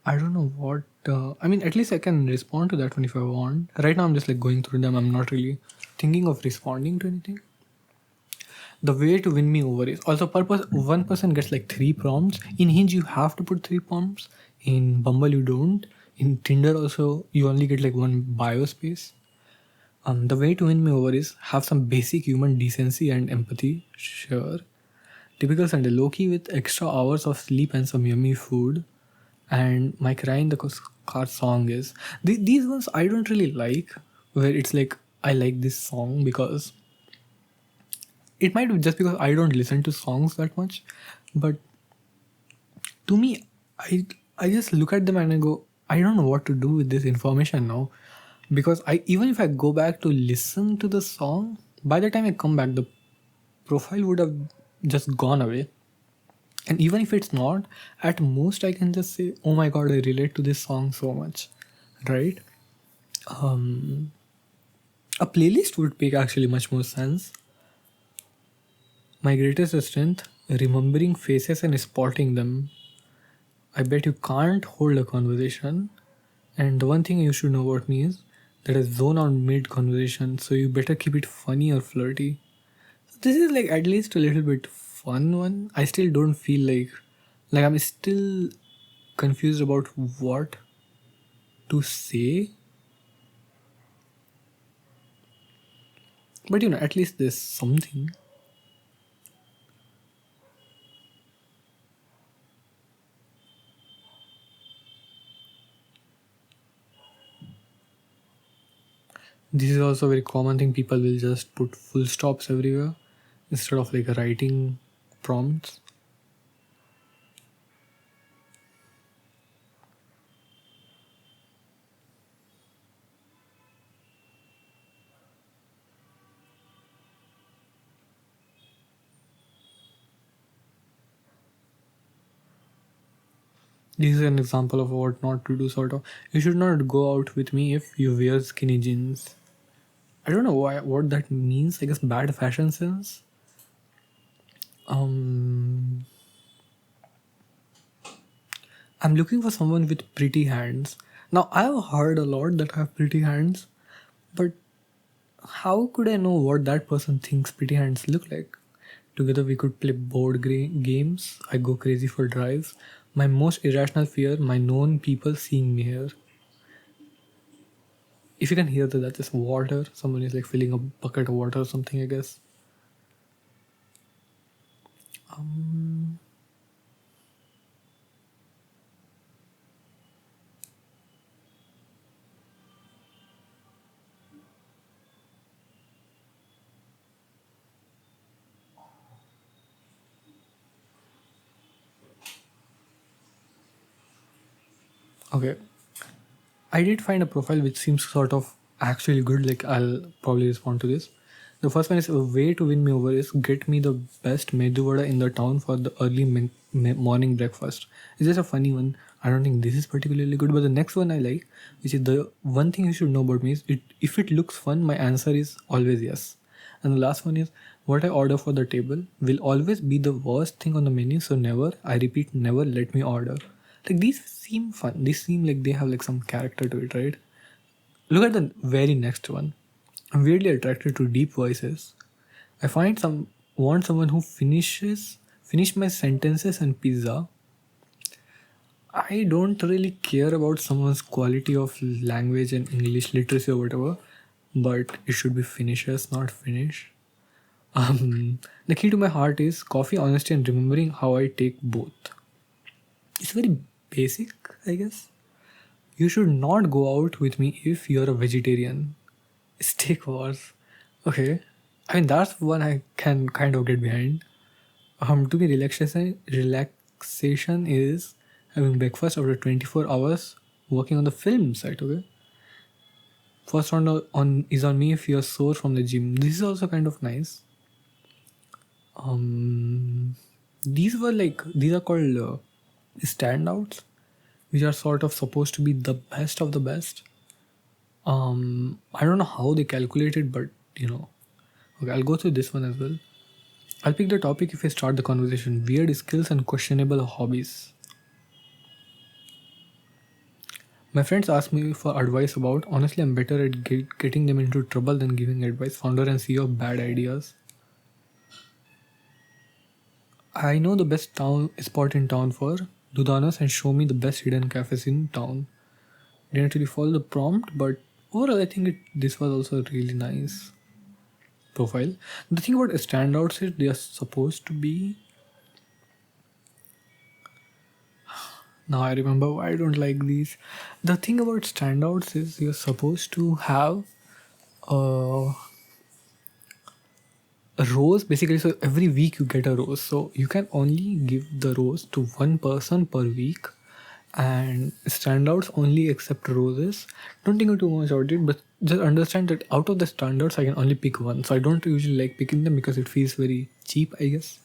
I don't know what. I mean, at least I can respond to that one if I want. Right now, I'm just like going through them. I'm not really thinking of responding to anything. The way to win me over is also purpose. One person gets like three prompts. In Hinge, you have to put three prompts. In Bumble, you don't. In Tinder, also, you only get like one bio space. The way to win me over is have some basic human decency and empathy. Sure. Typical Sunday low key with extra hours of sleep and some yummy food. And my cry in the car song is these ones I don't really like. Where it's like I like this song because it might be just because I don't listen to songs that much, but to me, I just look at them and I go, I don't know what to do with this information now, because I even if I go back to listen to the song, by the time I come back, the profile would have just gone away. And even if it's not, at most I can just say, oh my god, I relate to this song so much, right? A playlist would make actually much more sense. My greatest strength, remembering faces and spotting them. I bet you can't hold a conversation. And the one thing you should know about me is that I zone out mid conversation, so you better keep it funny or flirty. So this is like at least a little bit fun one. I still don't feel like I'm still confused about what to say. But at least there's something. This is also a very common thing. People will just put full stops everywhere instead of like writing prompts. This is an example of what not to do, sort of. You should not go out with me if you wear skinny jeans. I don't know what that means. I guess bad fashion sense. Um, I'm looking for someone with pretty hands. Now I've heard a lot that have pretty hands, but how could I know what that person thinks pretty hands look like? Together we could play games. I go crazy for drives. My most irrational fear, my known people seeing me here. If you can hear that, that's just water. Someone is like filling a bucket of water or something, I guess. Um, okay. I did find a profile which seems sort of actually good. Like I'll probably respond to this. The first one is a way to win me over is get me the best medu vada in the town for the early morning breakfast. It's just a funny one. I don't think this is particularly good, but the next one I like, which is the one thing you should know about me is if it looks fun, my answer is always yes. And the last one is what I order for the table will always be the worst thing on the menu. So never, I repeat, never let me order. Like these seem fun. These seem like they have like some character to it, right? Look at the very next one. I'm weirdly attracted to deep voices. I find some. want someone who finish my sentences and pizza. I don't really care about someone's quality of language and English literacy or whatever, but it should be finishes, not finish. The key to my heart is coffee, honesty, and remembering how I take both. It's very basic, I guess. You should not go out with me if you're a vegetarian. Steak wars. Okay. I mean, that's one I can kind of get behind. To me, relaxation is having breakfast after 24 hours working on the film site. Okay. First round on is on me if you're sore from the gym. This is also kind of nice. Um, these are called standouts, which are sort of supposed to be the best of the best. I don't know how they calculate it, but okay, I'll go through this one as well. I'll pick the topic if I start the conversation. Weird skills and questionable hobbies. My friends ask me for advice about. Honestly, I'm better at getting them into trouble than giving advice. Founder and CEO of bad ideas. I know the best town spot in town for Dudanas and show me the best hidden cafes in town. Didn't really follow the prompt, but overall, I think this was also a really nice profile. The thing about standouts is they are supposed to be. Now I remember why I don't like these. The thing about standouts is you're supposed to have a, a rose basically. So every week you get a rose. So you can only give the rose to one person per week, and standouts only accept roses. Don't think too much about it, but just understand that out of the standards, I can only pick one. So I don't usually like picking them because it feels very cheap, I guess.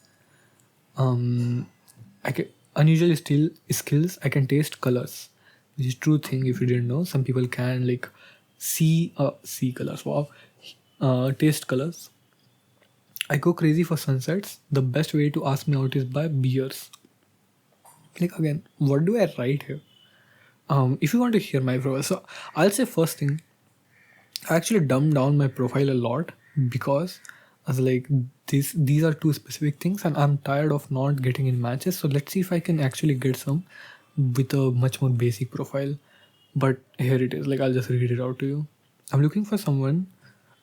I can unusual still skills. I can taste colors, which is true thing. If you didn't know, some people can like see colors. Wow, taste colors. I go crazy for sunsets. The best way to ask me out is by beers. Like again, what do I write here? If you want to hear my profile, so I'll say first thing. I actually dumbed down my profile a lot because I was like, these are two specific things, and I'm tired of not getting in matches. So let's see if I can actually get some with a much more basic profile. But here it is. Like I'll just read it out to you. I'm looking for someone.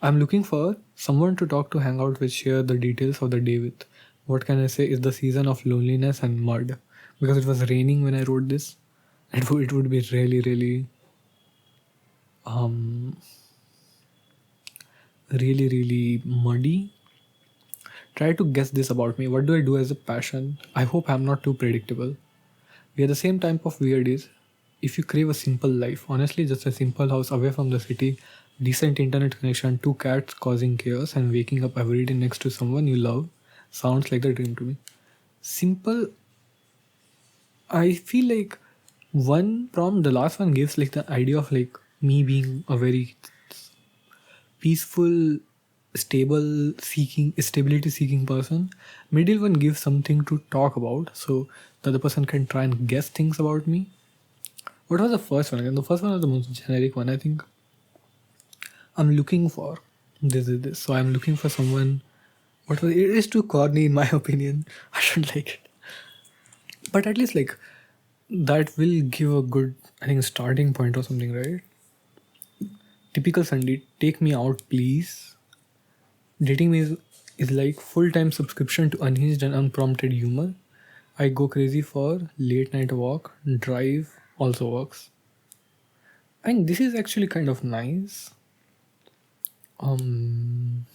I'm looking for someone to talk to, hang out with, share the details of the day with. What can I say? Is the season of loneliness and mud because it was raining when I wrote this. It would be really um really muddy. Try to guess this about me. What do I do as a passion? I hope I'm not too predictable. We are the same type of weirdies. If you crave a simple life, honestly, just a simple house away from the city, decent internet connection, two cats causing chaos, and waking up every day next to someone you love, sounds like the dream to me. Simple. I feel like one prompt, the last one gives like the idea of like me being a very peaceful, stability seeking person. Middle one gives something to talk about, so the other person can try and guess things about me. What was the first one again? The first one was the most generic one. I think I'm looking for this is this. So I'm looking for someone. What was it? It is too corny in my opinion. I don't like it. But at least like that will give a good, I think, starting point or something, right? Typical Sunday. Take me out, please. Dating me is like full-time subscription to unhinged and unprompted humor. I go crazy for late night walk, drive also works. I think this is actually kind of nice. Um,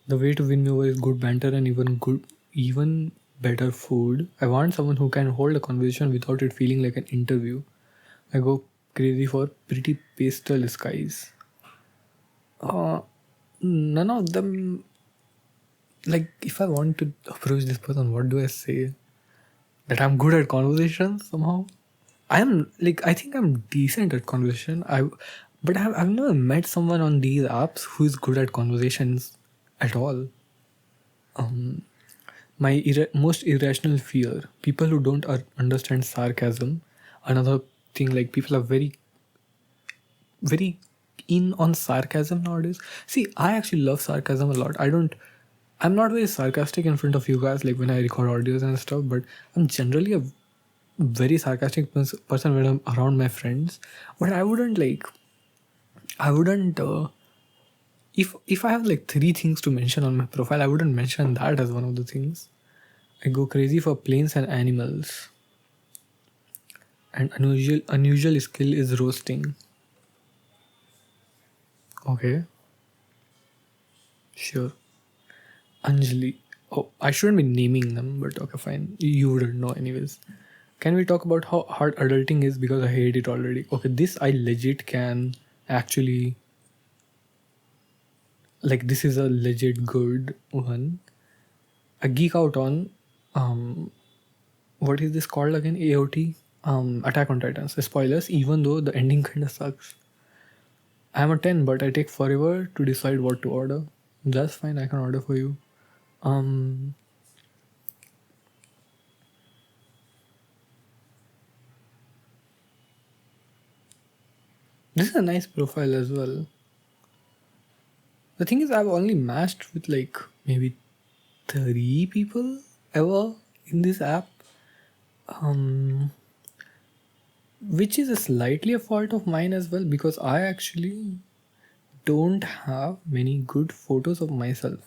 the way to win me over is good banter and even better food. I want someone who can hold a conversation without it feeling like an interview. I go crazy for pretty pastel skies. Uh, None of them, like if I want to approach this person, what do I say? That I'm good at conversation somehow. I think I'm decent at conversation. I've never met someone on these apps who is good at conversations at all. My most irrational fear: people who don't understand sarcasm. Another thing, like people are very in on sarcasm nowadays. See, I actually love sarcasm a lot. I don't. I'm not very sarcastic in front of you guys, like when I record audios and stuff, but I'm generally a very sarcastic person when I'm around my friends. But I wouldn't, if I have like three things to mention on my profile, I wouldn't mention that as one of the things. I go crazy for planes and animals. And unusual skill is roasting. Okay, sure. Anjali. Oh, I shouldn't be naming them, but okay, fine. You wouldn't know anyways. Can we talk about how hard adulting is because I hate it already? Okay, this I legit can actually, like, this is a legit good one. I geek out on um what is this called again? AOT? Attack on Titans. Spoilers, even though the ending kinda sucks. I'm a 10, but I take forever to decide what to order. That's fine, I can order for you. Um this is a nice profile as well. The thing is, I've only matched with like maybe three people ever in this app, um, which is a slightly a fault of mine as well because I actually don't have many good photos of myself.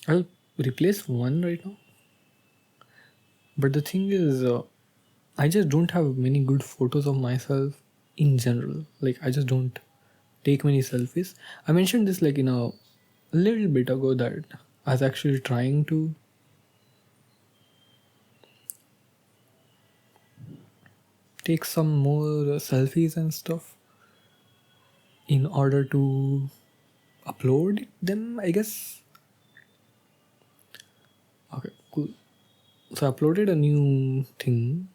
I'll replace one right now, but the thing is, I just don't have many good photos of myself in general. Like, I just don't take many selfies. I mentioned this like in a little bit ago that I was actually trying to take some more selfies and stuff in order to upload them, I guess. Okay, cool. So I uploaded a new thing,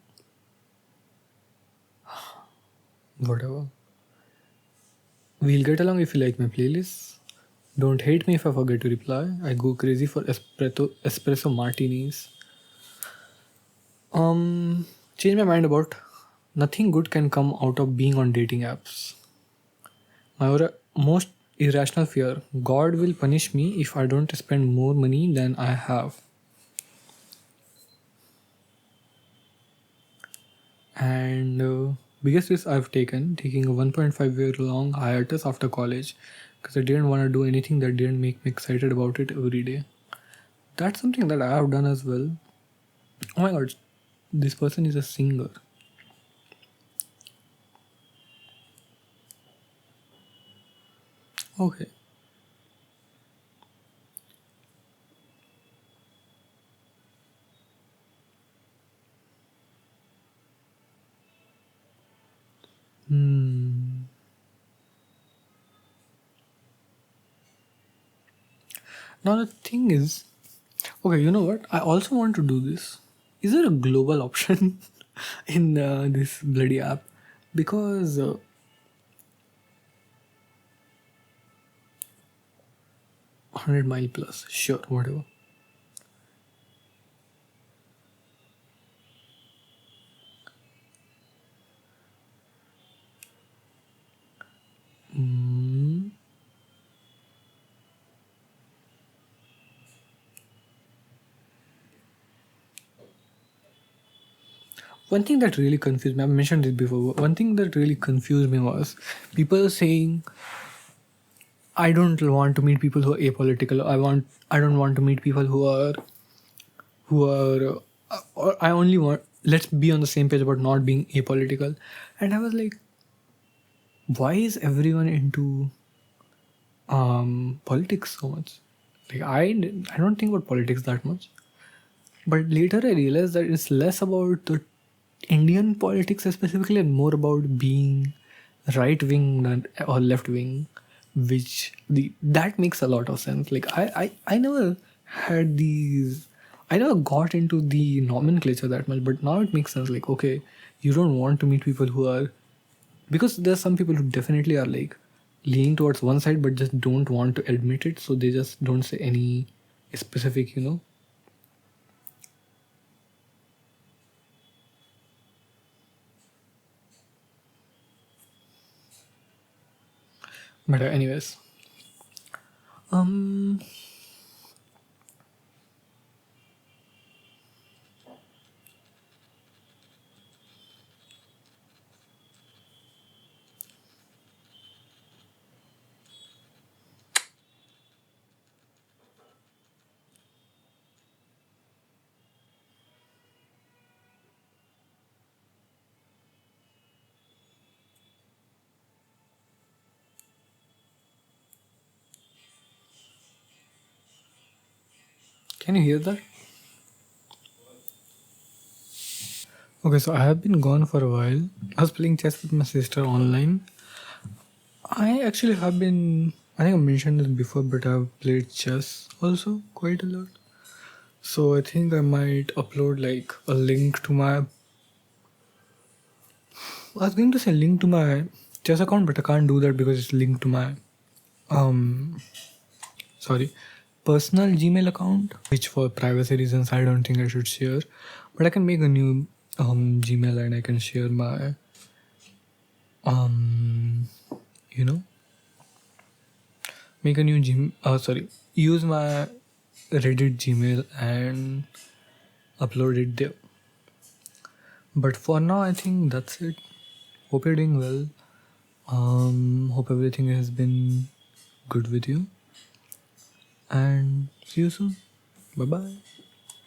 whatever. We'll get along if you like my playlist. Don't hate me if I forget to reply. I go crazy for espresso martinis. Change my mind about nothing good can come out of being on dating apps. My most irrational fear: God will punish me if I don't spend more money than I have. And biggest risk I've taking a 1.5 year long hiatus after college because I didn't want to do anything that didn't make me excited about it every day. That's something that I have done as well. Oh my god, this person is a singer. Okay. Hmm. Now the thing is, okay, you know what? I also want to do this. Is there a global option in this bloody app? Because 100 mile plus, sure, whatever. Hmm. One thing that really confused me, I mentioned it before, one thing that really confused me was people saying, I don't want to meet people who are apolitical. I don't want to meet people who are or I only want, let's be on the same page about not being apolitical. And I was like, why is everyone into politics so much? Like I don't think about politics that much. But later I realized that it's less about the Indian politics specifically and more about being right wing or left wing, which the that makes a lot of sense. Like I never had these, I never got into the nomenclature that much, but now it makes sense. Like, okay, you don't want to meet people who are, because there's some people who definitely are like leaning towards one side but just don't want to admit it, so they just don't say any specific, but anyways, Um, can you hear that? Okay, so I have been gone for a while. I was playing chess with my sister online. I actually have been, I think I mentioned this before, but I've played chess also quite a lot. So I think I might upload like a link to my, I was going to say link to my chess account, but I can't do that because it's linked to my, um, sorry, personal Gmail account, which for privacy reasons I don't think I should share. But I can make a new Gmail and I can share my, um, you know, make a new Gmail, sorry, use my Reddit Gmail and upload it there. But for now, I think that's it. Hope you're doing well. Hope everything has been good with you. And see you soon. Bye bye.